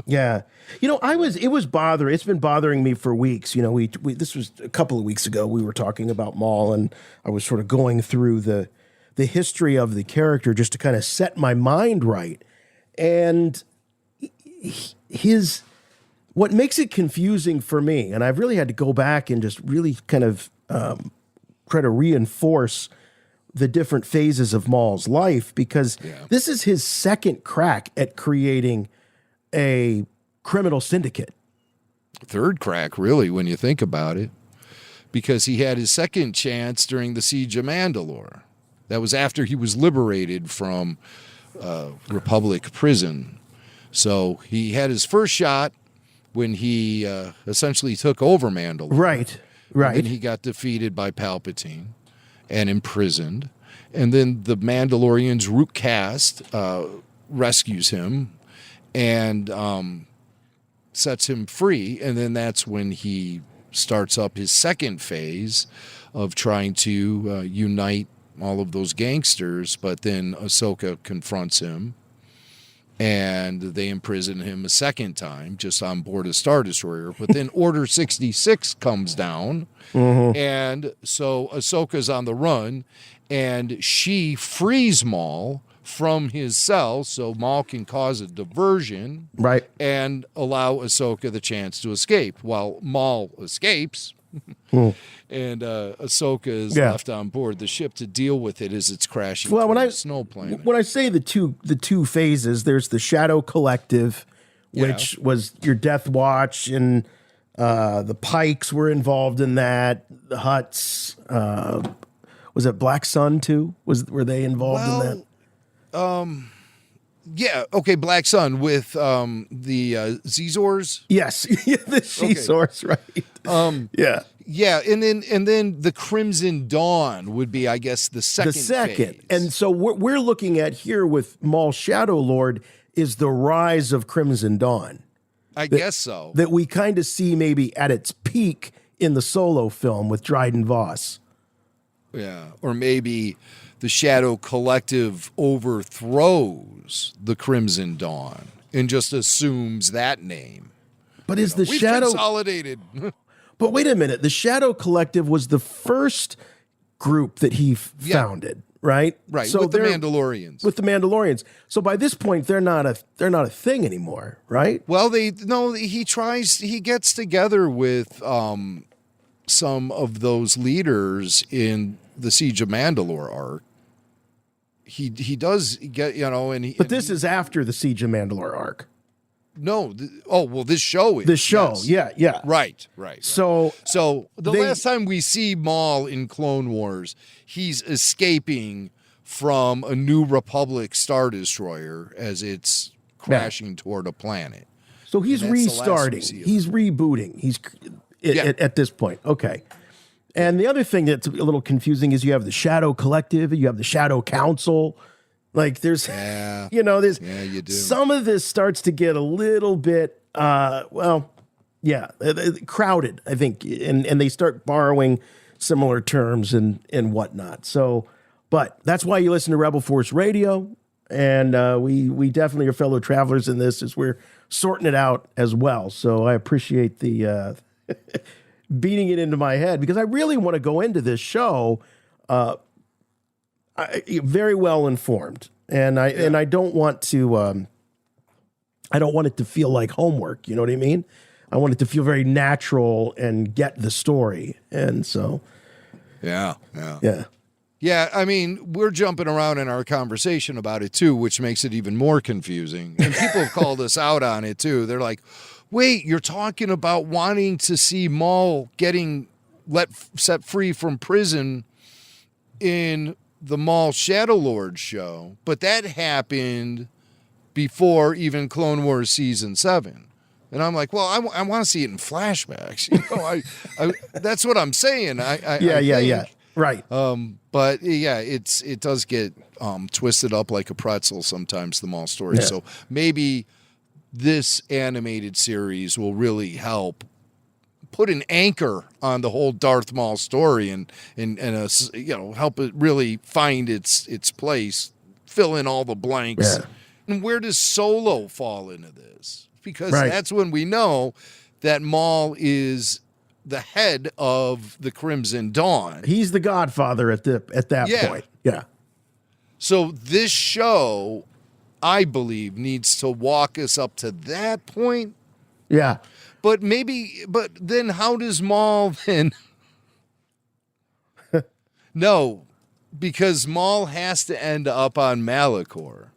Yeah, it's been bothering me for weeks. We this was a couple of weeks ago. We were talking about Maul, and I was sort of going through the history of the character just to kind of set my mind right. And what makes it confusing for me, and I've really had to go back and just really kind of try to reinforce the different phases of Maul's life, because this is his second crack at creating a criminal syndicate. Third crack, really, when you think about it, because he had his second chance during the Siege of Mandalore. That was after he was liberated from Republic prison. So he had his first shot when he essentially took over Mandalore. Right. And then he got defeated by Palpatine and imprisoned. And then the Mandalorian's root cast rescues him and sets him free. And then that's when he starts up his second phase of trying to unite all of those gangsters. But then Ahsoka confronts him, and they imprison him a second time just on board a Star Destroyer. But then Order 66 comes down, and so Ahsoka's on the run, and she frees Maul from his cell so Maul can cause a diversion, right, and allow Ahsoka the chance to escape. While Maul escapes, and Ahsoka is left on board the ship to deal with it as it's crashing toward the snow planet. When I say the two phases, there's the Shadow Collective, which was your Death Watch, and the Pikes were involved in that. The Hutts, was it Black Sun too? Were they involved in that? Yeah, okay, Black Sun with the Zezors. Yes, the Zezors, right? Yeah, and then the Crimson Dawn would be, I guess, the second. Phase. And so what we're looking at here with Maul Shadow Lord is the rise of Crimson Dawn. I guess so. That we kind of see maybe at its peak in the Solo film with Dryden Voss. Yeah, or maybe the Shadow Collective overthrows the Crimson Dawn and just assumes that name. But is the We've Shadow consolidated? But wait a minute, the Shadow Collective was the first group that he founded, right? Right. So with the Mandalorians. With the Mandalorians. So by this point, they're not a thing anymore, right? Well, he gets together with some of those leaders in the Siege of Mandalore arc. He does get, But this is after the Siege of Mandalore arc. No. This show is. This show, yes. Yeah. Right. So the last time we see Maul in Clone Wars, he's escaping from a New Republic Star Destroyer as it's crashing toward a planet. So he's restarting. He's rebooting. He's at this point. Okay. And the other thing that's a little confusing is you have the Shadow Collective, you have the Shadow Council. Like there's, you do. Some of this starts to get a little bit, crowded, I think, and they start borrowing similar terms and whatnot. So, but that's why you listen to Rebel Force Radio, and we definitely are fellow travelers in this as we're sorting it out as well. So I appreciate the beating it into my head because I really want to go into this show very well informed, and I don't want to I don't want it to feel like homework. You know what I mean? I want it to feel very natural and get the story. And so, yeah. Yeah, I mean, we're jumping around in our conversation about it too, which makes it even more confusing. And people have called us out on it too. They're like, wait, you're talking about wanting to see Maul getting set free from prison in the Maul Shadow Lord show, but that happened before even Clone Wars Season 7. And I'm like, well, I want to see it in flashbacks. That's what I'm saying. Yeah. Right. But yeah, it does get twisted up like a pretzel sometimes, the Maul story. Yeah. So maybe this animated series will really help put an anchor on the whole Darth Maul story and help it really find its place, fill in all the blanks. Yeah. And where does Solo fall into this? Because Right. that's when we know that Maul is the head of the Crimson Dawn. He's the godfather at that point. Yeah. So this show, I believe, needs to walk us up to that point. Yeah. But then how does Maul then? No, because Maul has to end up on Malachor.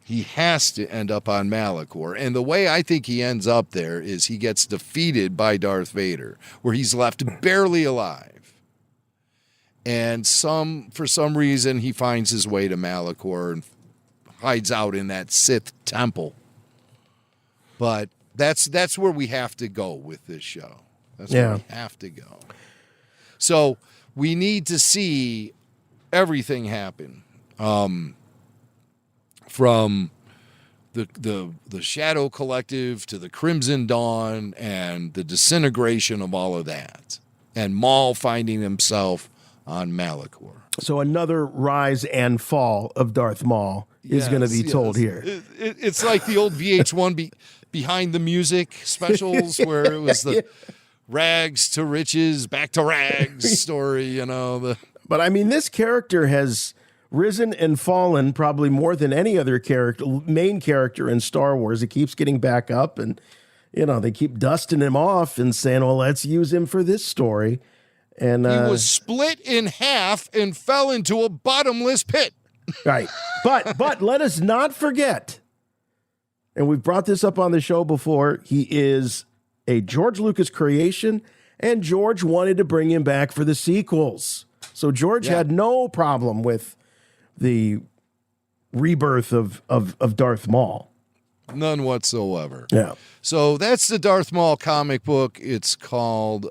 He has to end up on Malachor. And the way I think he ends up there is he gets defeated by Darth Vader, where he's left barely alive. And for some reason, he finds his way to Malachor and hides out in that Sith temple. But that's where we have to go with this show. That's where we have to go. So we need to see everything happen. From the Shadow Collective to the Crimson Dawn and the disintegration of all of that. And Maul finding himself on Malachor. So another rise and fall of Darth Maul is going to be told here. It's like the old VH1 behind the music specials where it was the rags to riches, back to rags story, But I mean, this character has risen and fallen probably more than any other main character in Star Wars. It keeps getting back up, and they keep dusting him off and saying, well, let's use him for this story. And he was split in half and fell into a bottomless pit. Right. But let us not forget, and we've brought this up on the show before, he is a George Lucas creation, and George wanted to bring him back for the sequels. So George had no problem with the rebirth of Darth Maul. None whatsoever. Yeah. So that's the Darth Maul comic book. It's called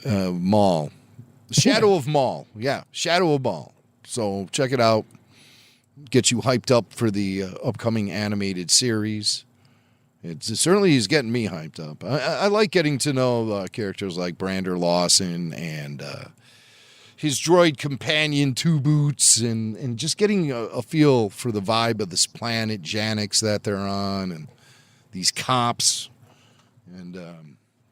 Maul. Shadow of Maul. Yeah, Shadow of Maul. So check it out. Get you hyped up for the upcoming animated series. It certainly is getting me hyped up. I like getting to know characters like Brander Lawson and his droid companion, Two Boots, and just getting a feel for the vibe of this planet, Janix, that they're on, and these cops. And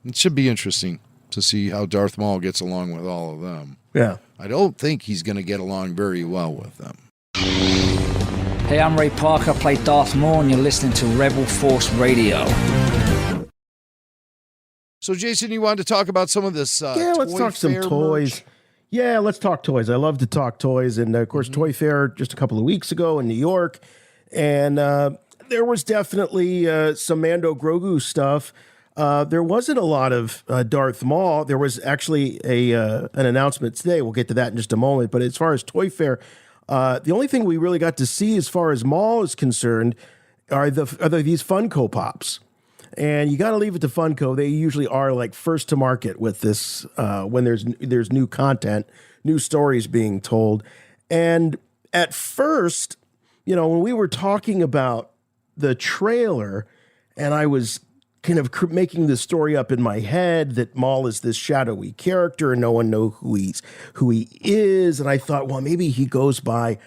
it should be interesting to see how Darth Maul gets along with all of them. Yeah. I don't think he's going to get along very well with them. Hey, I'm Ray Parker, I play Darth Maul, and you're listening to Rebel Force Radio. So, Jason, you wanted to talk about some of this let's talk some toys. Merch? Yeah, let's talk toys. I love to talk toys. And, of course, Toy Fair just a couple of weeks ago in New York. And there was definitely some Mando Grogu stuff. There wasn't a lot of Darth Maul. There was actually an announcement today. We'll get to that in just a moment. But as far as Toy Fair, the only thing we really got to see as far as Maul is concerned are these Funko Pops. And you got to leave it to Funko. They usually are like first to market with this when there's new content, new stories being told. And at first, when we were talking about the trailer, and I was kind of making the story up in my head that Maul is this shadowy character and no one knows who he is, and I thought, well, maybe he goes by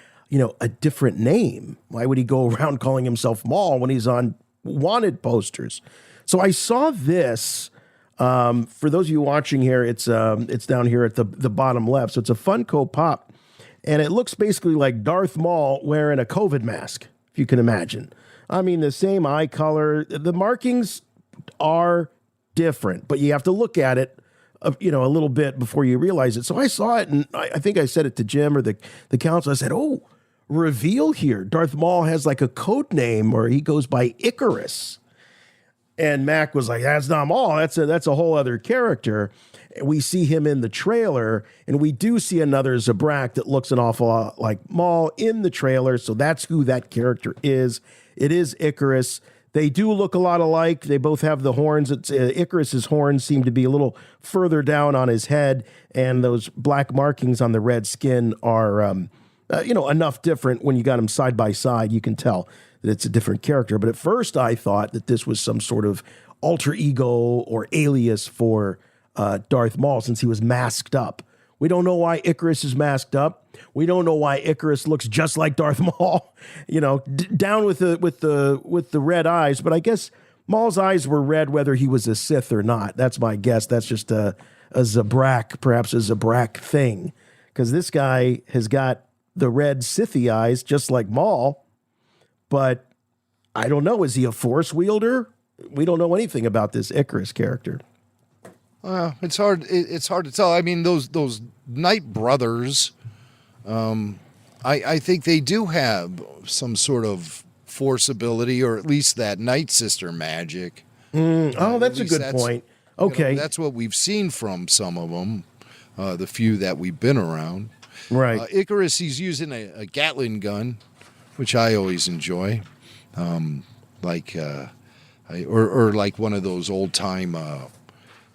a different name. Why would he go around calling himself Maul when he's on wanted posters? So I saw this. For those of you watching here, it's down here at the bottom left. So it's a Funko Pop, and it looks basically like Darth Maul wearing a COVID mask. if you can imagine. I mean, the same eye color. The markings are different, but you have to look at it, a little bit before you realize it. So I saw it, and I think I said it to Jim or the council. I said, "Oh, reveal here. Darth Maul has like a code name, or he goes by Icarus." And Mac was like, "That's not Maul. That's a whole other character." We see him in the trailer, and we do see another Zabrak that looks an awful lot like Maul in the trailer. So that's who that character is. It is Icarus. They do look a lot alike. They both have the horns. Icarus's horns seem to be a little further down on his head, and those black markings on the red skin are, enough different. When you got them side by side, you can tell that it's a different character. But at first, I thought that this was some sort of alter ego or alias for Darth Maul, since he was masked up. We don't know why Icarus is masked up. We don't know why Icarus looks just like Darth Maul. Down with the red eyes. But I guess Maul's eyes were red whether he was a Sith or not. That's my guess. That's just a Zabrak, perhaps a Zabrak thing, because this guy has got the red Sithy eyes just like Maul. But I don't know. Is he a Force wielder? We don't know anything about this Icarus character. It's hard. It's hard to tell. I mean, those Knight brothers, I think they do have some sort of Force ability, or at least that Night Sister magic. That's a good point. Okay, that's what we've seen from some of them, the few that we've been around. Right. Icarus, he's using a Gatling gun, which I always enjoy, like one of those old time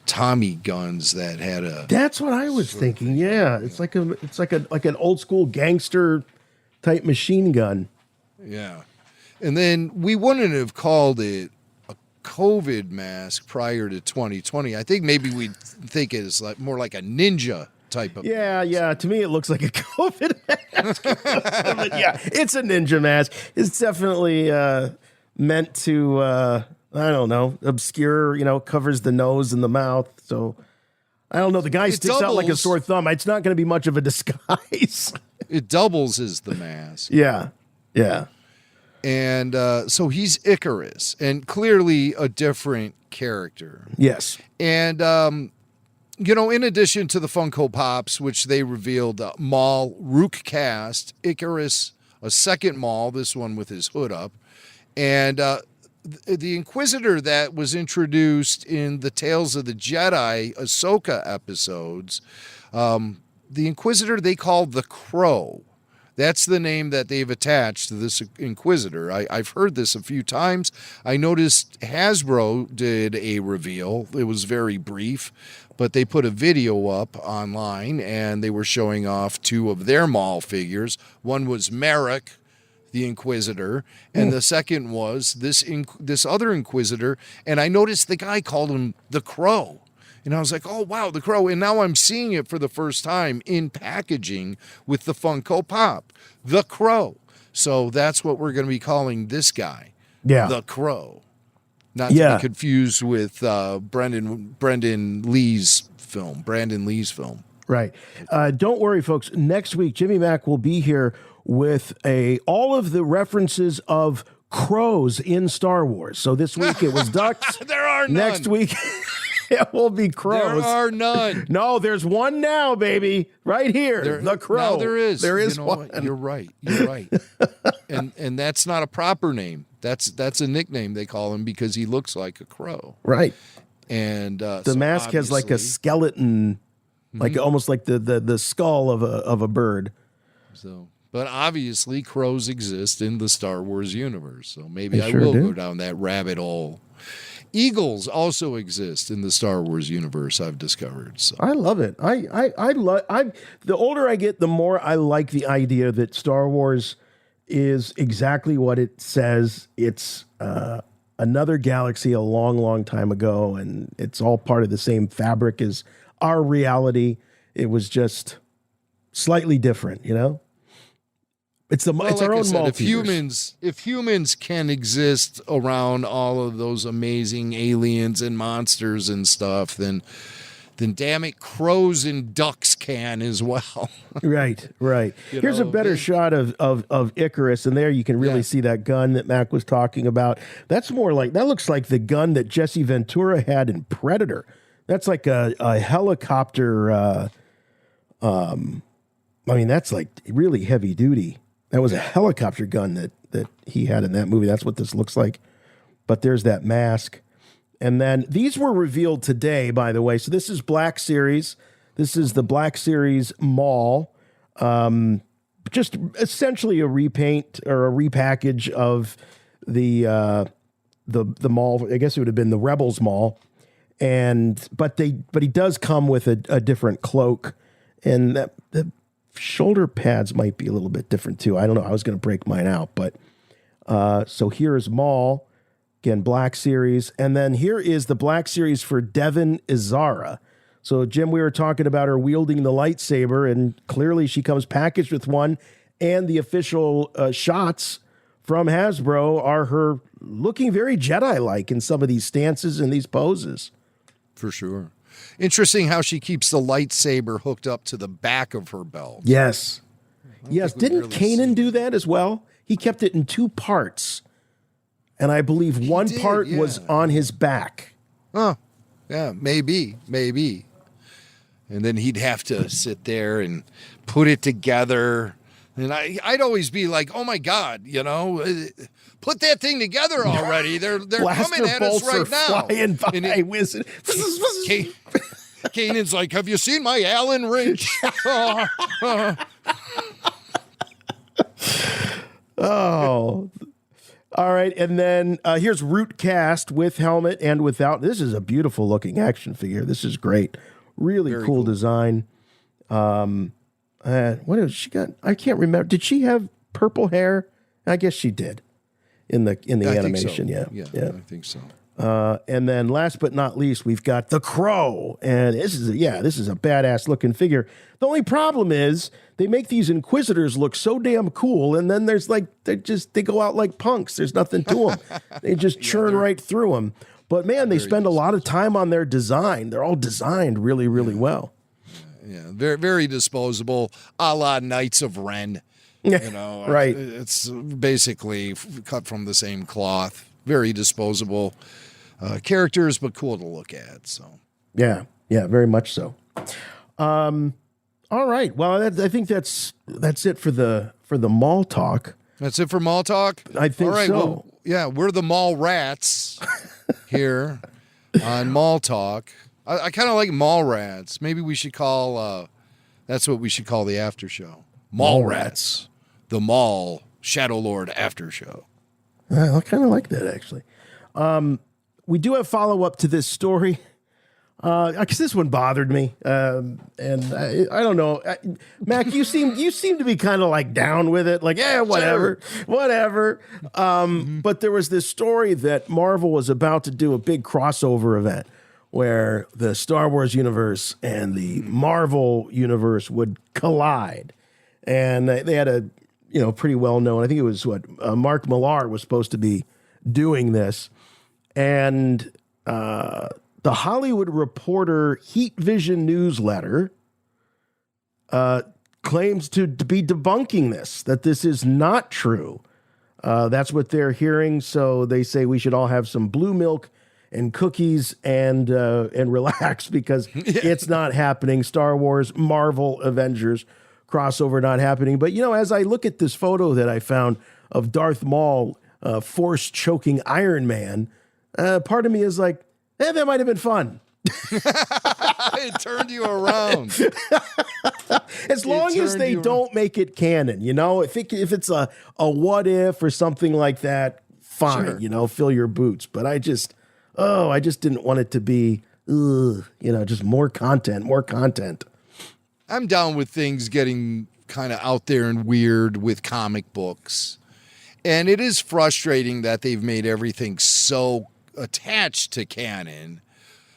Tommy guns that had a. That's what I was thinking. Yeah, it's like an old school gangster type machine gun. Yeah, and then we wouldn't have called it a COVID mask prior to 2020. I think maybe we'd think it's like more like a ninja type of. Yeah. To me, it looks like a COVID mask. But yeah, it's a ninja mask. It's definitely meant to. I don't know, obscure, covers the nose and the mouth. So I don't know. The guy sticks out like a sore thumb. It's not going to be much of a disguise. It doubles as the mask. Yeah. And so he's Icarus, and clearly a different character. Yes. And, in addition to the Funko Pops, which they revealed, Maul, Rook cast, Icarus, a second Maul, this one with his hood up, and the Inquisitor that was introduced in the Tales of the Jedi Ahsoka episodes, the Inquisitor they called the Crow. That's the name that they've attached to this Inquisitor. I've heard this a few times. I noticed Hasbro did a reveal. It was very brief, but they put a video up online, and they were showing off two of their Maul figures. One was Merrick, the Inquisitor, and the second was this other Inquisitor, and I noticed the guy called him the Crow, and I was like, oh wow, the Crow, and now I'm seeing it for the first time in packaging with the Funko Pop, the Crow. So that's what we're going to be calling this guy, the Crow, not to be confused with Brandon Lee's film. Right. Don't worry, folks. Next week, Jimmy Mack will be here with all of the references of crows in Star Wars. So this week it was ducks. There are none. Next week it will be crows. There are none. No, there's one now, baby. Right here. The crow. Now there is. There is one. What? You're right. and that's not a proper name. That's a nickname they call him because he looks like a crow. Right. And the mask has like a skeleton, like almost like the skull of a bird. So, but obviously crows exist in the Star Wars universe. So maybe I will go down that rabbit hole. Eagles also exist in the Star Wars universe, I've discovered. So I love it. The older I get, the more I like the idea that Star Wars is exactly what it says. It's another galaxy a long, long time ago, and it's all part of the same fabric as our reality. It was just slightly different, It's our own multiverse. If humans can exist around all of those amazing aliens and monsters and stuff, then then damn it, crows and ducks can as well. Right. You Here's a know, better they- shot of Icarus, and there you can really see that gun that Mac was talking about. That looks like the gun that Jesse Ventura had in Predator. That's like a helicopter. I mean, that's like really heavy duty. That was a helicopter gun that he had in that movie. That's what this looks like. But there's that mask. And then these were revealed today, by the way. So this is Black Series. This is the Black Series Maul. Just essentially a repaint or a repackage of the Maul. I guess it would have been the Rebels Maul. But he does come with a different cloak, and the shoulder pads might be a little bit different too. I don't know. I was going to break mine out, but so here is Maul. Again, Black Series. And then here is the Black Series for Devin Izara. So, Jim, we were talking about her wielding the lightsaber, and clearly she comes packaged with one. And the official shots from Hasbro are her looking very Jedi-like in some of these stances and these poses. For sure. Interesting how she keeps the lightsaber hooked up to the back of her belt. Yes. Yes. think we Didn't really Kanan do that as well? He kept it in two parts. And I believe one part was on his back. Oh, yeah, maybe. And then he'd have to sit there and put it together. And I'd always be like, oh my God, put that thing together already. They're coming at us right now. Flying by, Kanan's like, have you seen my Allen wrench? Oh. All right, and then here's Root Cast with helmet and without. This is a beautiful looking action figure. This is great. Really cool design. What has she got? I can't remember. Did she have purple hair? I guess she did in the animation. So. Yeah, I think so. And then last but not least, we've got the Crow. And this is a badass looking figure. The only problem is they make these Inquisitors look so damn cool, and then there's they go out like punks. There's nothing to them. They just churn right through them. But man, they spend a lot of time on their design. They're all designed really, really well. Yeah, very, very disposable, a la Knights of Ren. Right. It's basically cut from the same cloth. Very disposable characters, but cool to look at. So yeah, very much so. All right. Well, I think that's it for the mall talk. That's it for mall talk? I think all right, so. Well, yeah, we're the mall rats here on Mall Talk. I kind of like mall rats. Maybe we should call that's what we should call the after show. Mall rats. The Mall Shadow Lord after show. I kind of like that, actually. We do have follow-up to this story. Because this one bothered me, and I don't know, Mac. You seem to be kind of like down with it, like whatever. But there was this story that Marvel was about to do a big crossover event where the Star Wars universe and the Marvel universe would collide, and they had a pretty well known. I think it was Mark Millar was supposed to be doing this, and the Hollywood Reporter Heat Vision newsletter claims to be debunking this, that this is not true. That's what they're hearing. So they say we should all have some blue milk and cookies and relax because it's not happening. Star Wars, Marvel, Avengers crossover not happening. But, as I look at this photo that I found of Darth Maul force choking Iron Man, part of me is like, that might have been fun. It turned you around. As long as they don't make it canon, if it's a what if or something like that, fine, Sure. Fill your boots. But I just didn't want it to be, just more content. I'm down with things getting kind of out there and weird with comic books. And it is frustrating that they've made everything so attached to canon,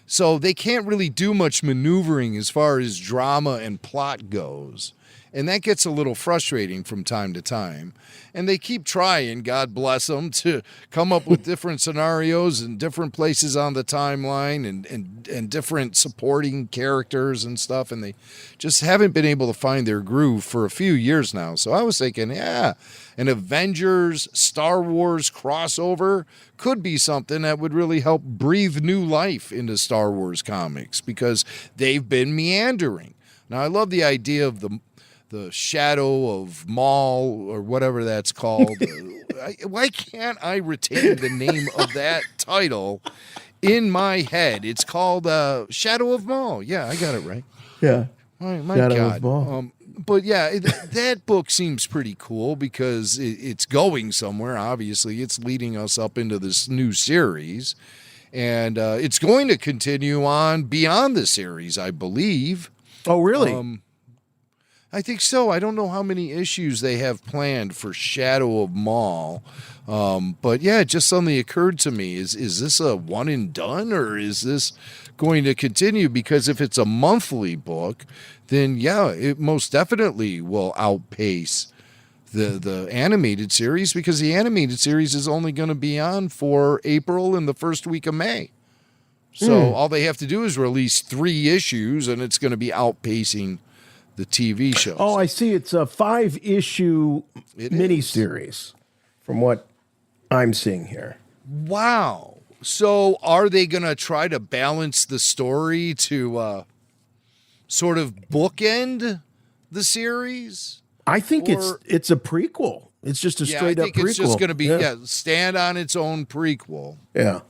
so they can't really do much maneuvering as far as drama and plot goes. And that gets a little frustrating from time to time. And they keep trying, God bless them, to come up with different scenarios and different places on the timeline and different supporting characters and stuff. And they just haven't been able to find their groove for a few years now. So I was thinking, yeah, an Avengers Star Wars crossover could be something that would really help breathe new life into Star Wars comics because they've been meandering. Now, I love the idea of the Shadow of Maul or whatever that's called. Why can't I retain the name of that title in my head? It's called Shadow of Maul. Yeah, I got it right. Yeah. My Shadow God. of Maul. But yeah, that book seems pretty cool because it's going somewhere. Obviously, it's leading us up into this new series. And it's going to continue on beyond the series, I believe. Oh, really? I think so. I don't know how many issues they have planned for Shadow of Maul. But yeah, it just suddenly occurred to me, is this a one and done or is this going to continue? Because if it's a monthly book, then yeah, it most definitely will outpace the animated series because the animated series is only going to be on for April and the first week of May. So all they have to do is release 3 issues and it's going to be outpacing the TV shows. Oh, I see. It's a 5-issue miniseries from what I'm seeing here. Wow. So are they going to try to balance the story to sort of bookend the series? I think it's a prequel. It's just a straight up prequel. I think it's just going to be stand on its own prequel. Yeah.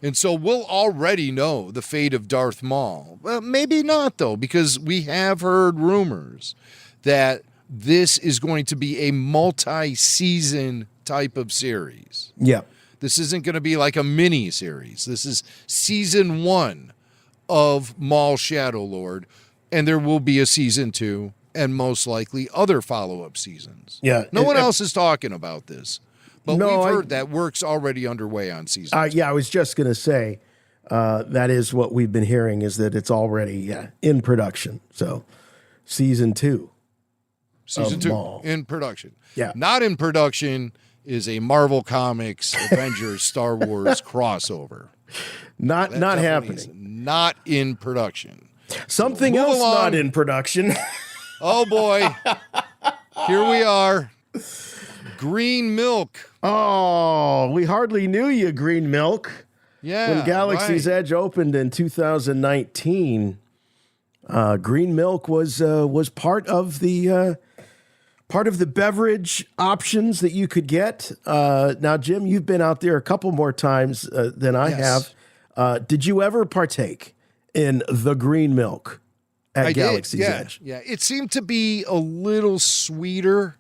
And so we'll already know the fate of Darth Maul. Well, maybe not, though, because we have heard rumors that this is going to be a multi-season type of series. Yeah. This isn't going to be like a mini series. This is season 1 of Maul Shadow Lord, and there will be a season 2 and most likely other follow-up seasons. Yeah. No one else is talking about this. But we've heard that work's already underway on season 2. Yeah, I was just going to say that is what we've been hearing is that it's already in production. So season 2. Season 2 Maul. in production. Yeah. Not in production is a Marvel Comics Avengers Star Wars crossover. Not happening. Not in production. Something else not in production. Oh, boy. Here we are. Green Milk. Oh, we hardly knew you, Green Milk. Yeah. When Galaxy's Edge opened in 2019, Green Milk was part of the beverage options that you could get. Now, Jim, you've been out there a couple more times than I have. Did you ever partake in the Green Milk at Galaxy's Edge? Yeah, it seemed to be a little sweeter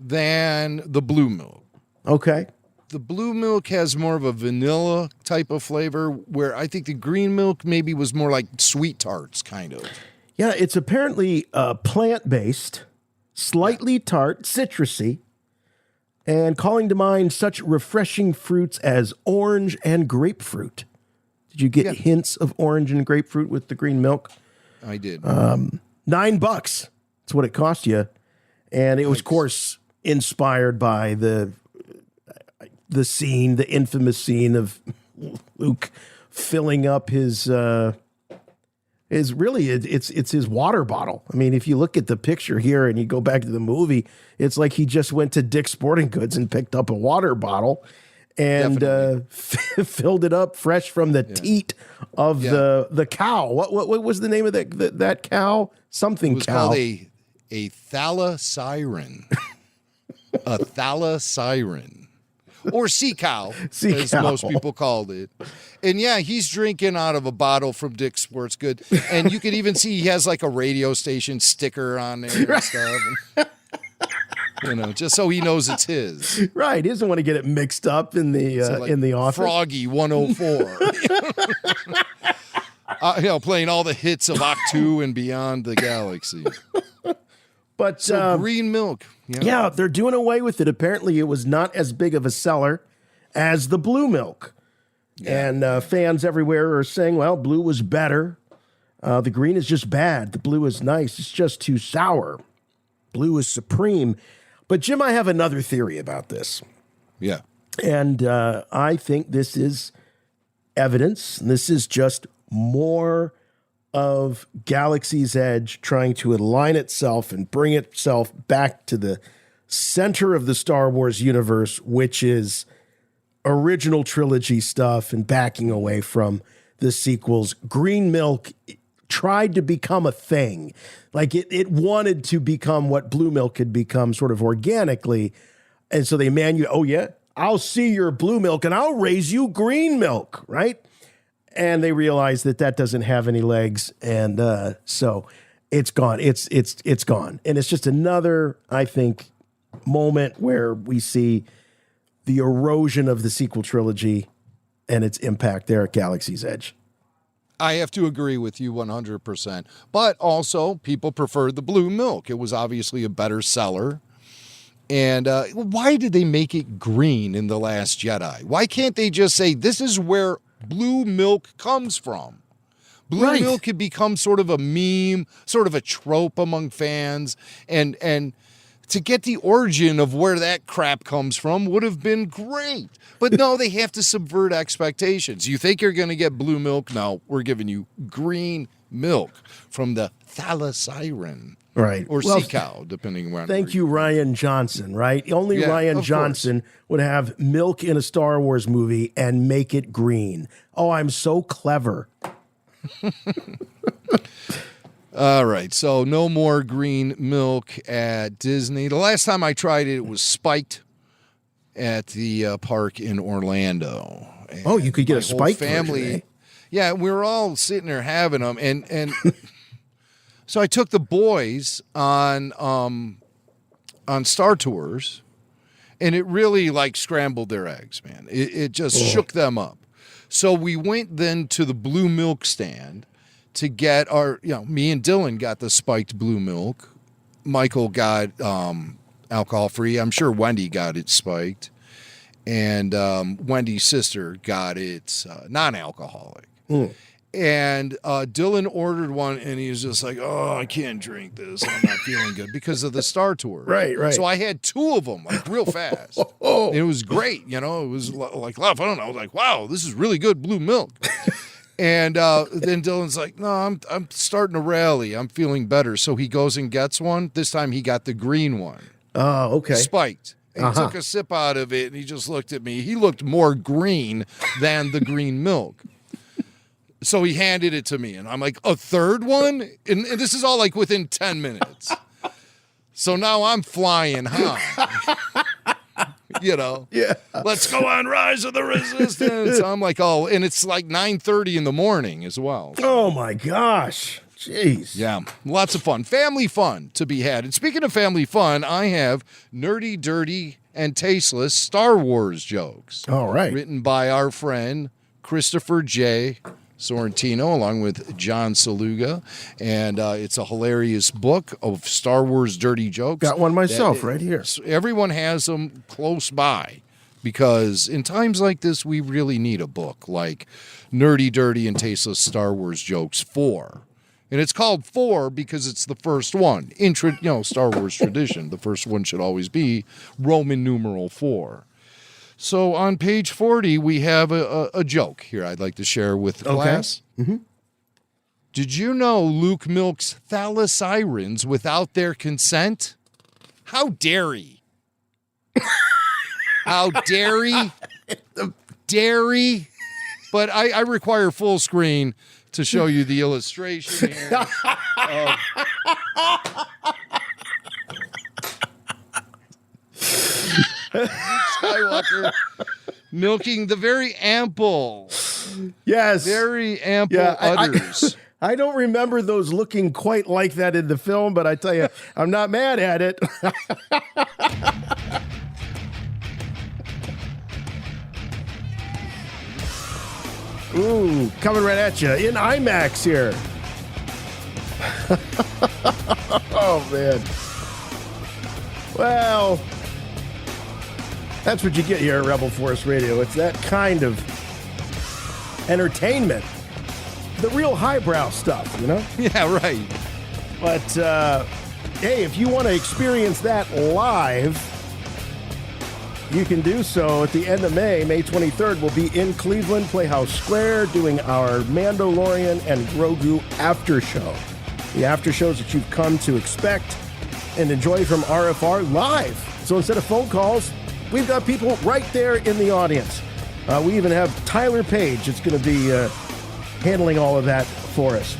than the blue milk. Okay. The blue milk has more of a vanilla type of flavor, where I think the green milk maybe was more like sweet tarts, kind of. Yeah, it's apparently plant-based, slightly tart, citrusy, and calling to mind such refreshing fruits as orange and grapefruit. Did you get hints of orange and grapefruit with the green milk? I did. $9. That's what it cost you. And it was, of course, inspired by the scene, the infamous scene of Luke filling up his his water bottle. I mean, if you look at the picture here and you go back to the movie, it's like he just went to Dick's Sporting Goods and picked up a water bottle and filled it up fresh from the teat of the cow. What was the name of that cow? Something it was cow. Called a thalasiren. A thalasiren. Or sea cow, as most people called it. And yeah, he's drinking out of a bottle from Dick's Sports Good. And you can even see he has like a radio station sticker on there and stuff. Just so he knows it's his. Right. He doesn't want to get it mixed up in the office. Froggy 104. Playing all the hits of Octu and Beyond the Galaxy. But green milk. Yeah, they're doing away with it. Apparently, it was not as big of a seller as the blue milk. Yeah. And fans everywhere are saying, well, blue was better. The green is just bad. The blue is nice. It's just too sour. blue is supreme. But Jim, I have another theory about this. Yeah. And I think this is evidence. This is just more of Galaxy's Edge trying to align itself and bring itself back to the center of the Star Wars universe, which is original trilogy stuff, and backing away from the sequels. Green milk tried to become a thing. Like it wanted to become what blue milk had become sort of organically. And so they oh yeah, I'll see your blue milk and I'll raise you green milk, right? And they realized that doesn't have any legs. And so it's gone. It's gone. And it's just another, I think, moment where we see the erosion of the sequel trilogy and its impact there at Galaxy's Edge. I have to agree with you 100%. But also, people preferred the blue milk. It was obviously a better seller. And why did they make it green in The Last Jedi? Why can't they just say, this is where blue milk comes from? Blue milk had become sort of a meme, sort of a trope among fans. And to get the origin of where that crap comes from would have been great. But no, they have to subvert expectations. You think you're going to get blue milk? No, we're giving you green milk from the thalasiren. Right. Or sea cow, depending on. Thank you, Ryan Johnson, right? Only Ryan Johnson would have milk in a Star Wars movie and make it green. Oh, I'm so clever. All right, so no more green milk at Disney. The last time I tried it, it was spiked at the park in Orlando. And you could get a spiked family. Version, eh? Yeah, we were all sitting there having them, and so I took the boys on Star Tours, and it really like scrambled their eggs, man. It just shook them up. So we went then to the blue milk stand to get our, me and Dylan got the spiked blue milk. Michael got alcohol free. I'm sure Wendy got it spiked. And Wendy's sister got it non-alcoholic. And Dylan ordered one, and he was just like, oh, I can't drink this. I'm not feeling good because of the Star Tour. Right. So I had 2 of them, like, real fast. And it was great, It was like, I don't know. I was like, wow, this is really good blue milk. And then Dylan's like, no, I'm starting to rally. I'm feeling better. So he goes and gets one. This time he got the green one. Oh, okay. Spiked. And he took a sip out of it, and he just looked at me. He looked more green than the green milk. So he handed it to me, and I'm like, a third one? And this is all like within 10 minutes. So now I'm flying high. Yeah. Let's go on Rise of the Resistance. I'm like, oh, and it's like 9:30 in the morning as well. Oh my gosh. Jeez. Yeah, lots of fun. Family fun to be had. And speaking of family fun, I have nerdy, dirty, and tasteless Star Wars jokes. All right. Written by our friend Christopher J. Sorrentino, along with John Saluga. And it's a hilarious book of Star Wars dirty jokes. Got one myself right here. Everyone has them close by, because in times like this, we really need a book like Nerdy, Dirty, and Tasteless Star Wars Jokes 4. And it's called 4 because it's the first one. In Star Wars tradition, the first one should always be Roman numeral 4. So on page 40, we have a joke here I'd like to share with the class. Mm-hmm. Did you know Luke milks thalasirens without their consent? How dare he? How dare he? Dairy? But I require full screen to show you the illustration here. Skywalker milking the very ample. Yes. Very ample udders. I don't remember those looking quite like that in the film, but I tell you, I'm not mad at it. Ooh, coming right at you in IMAX here. Oh, man. Well, that's what you get here at Rebel Force Radio. It's that kind of entertainment. The real highbrow stuff, Yeah, right. But hey, if you want to experience that live, you can do so at the end of May. May 23rd, we'll be in Cleveland, Playhouse Square, doing our Mandalorian and Grogu after show. The after shows that you've come to expect and enjoy from RFR live. So instead of phone calls, we've got people right there in the audience. We even have Tyler Page that's going to be handling all of that for us.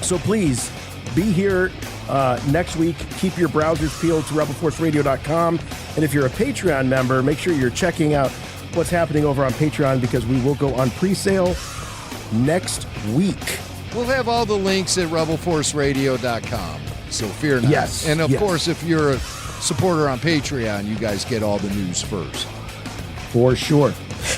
So please be here next week. Keep your browsers peeled to rebelforceradio.com. And if you're a Patreon member, make sure you're checking out what's happening over on Patreon, because we will go on pre-sale next week. We'll have all the links at rebelforceradio.com, so fear not. Yes. And of course, if you're a supporter on Patreon, you guys get all the news first. For sure.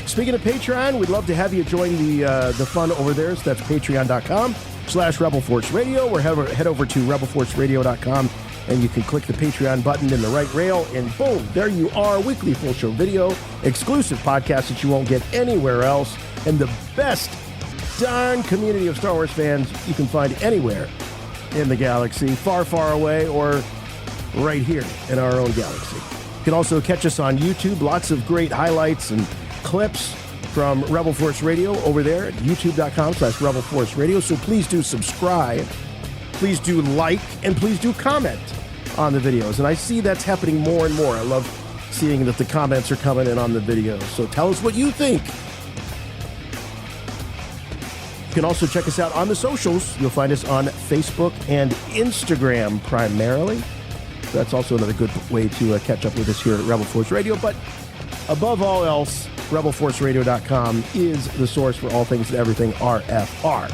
Speaking of Patreon, we'd love to have you join the fun over there. So that's patreon.com/RebelForceRadio, or head over to rebelforceradio.com, and you can click the Patreon button in the right rail, and boom, there you are. Weekly full show video, exclusive podcasts that you won't get anywhere else, and the best darn community of Star Wars fans you can find anywhere in the galaxy, far, far away, or right here in our own galaxy. You can also catch us on YouTube. Lots of great highlights and clips from Rebel Force Radio over there at youtube.com/Rebel Force Radio. So please do subscribe, please do like, and please do comment on the videos. And I see that's happening more and more. I love seeing that the comments are coming in on the videos. So tell us what you think. You can also check us out on the socials. You'll find us on Facebook and Instagram primarily. That's also another good way to catch up with us here at Rebel Force Radio. But above all else, rebelforceradio.com is the source for all things and everything RFR.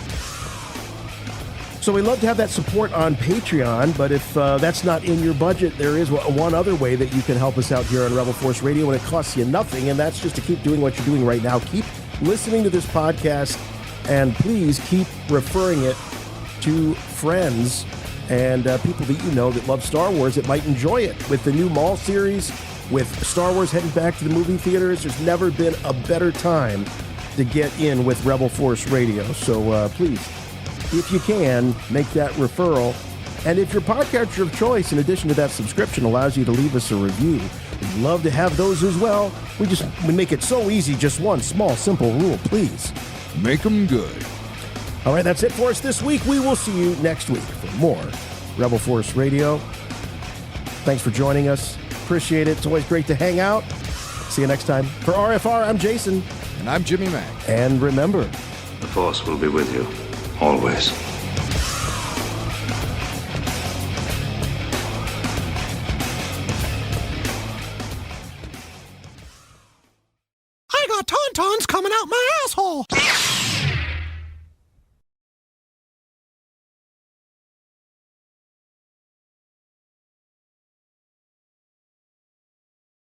So we love to have that support on Patreon, but if that's not in your budget, there is one other way that you can help us out here on Rebel Force Radio, and it costs you nothing, and that's just to keep doing what you're doing right now. Keep listening to this podcast, and please keep referring it to friends and people that you know that love Star Wars that might enjoy it. With the new Maul series, with Star Wars heading back to the movie theaters, there's never been a better time to get in with Rebel Force Radio. So please, if you can, make that referral. And if your podcatcher of choice, in addition to that subscription, allows you to leave us a review, we'd love to have those as well. We make it so easy. Just one small, simple rule, please. Make them good. All right, that's it for us this week. We will see you next week for more Rebel Force Radio. Thanks for joining us. Appreciate it. It's always great to hang out. See you next time. For RFR, I'm Jason. And I'm Jimmy Mack. And remember, The Force will be with you, always. I got tauntauns coming out my asshole.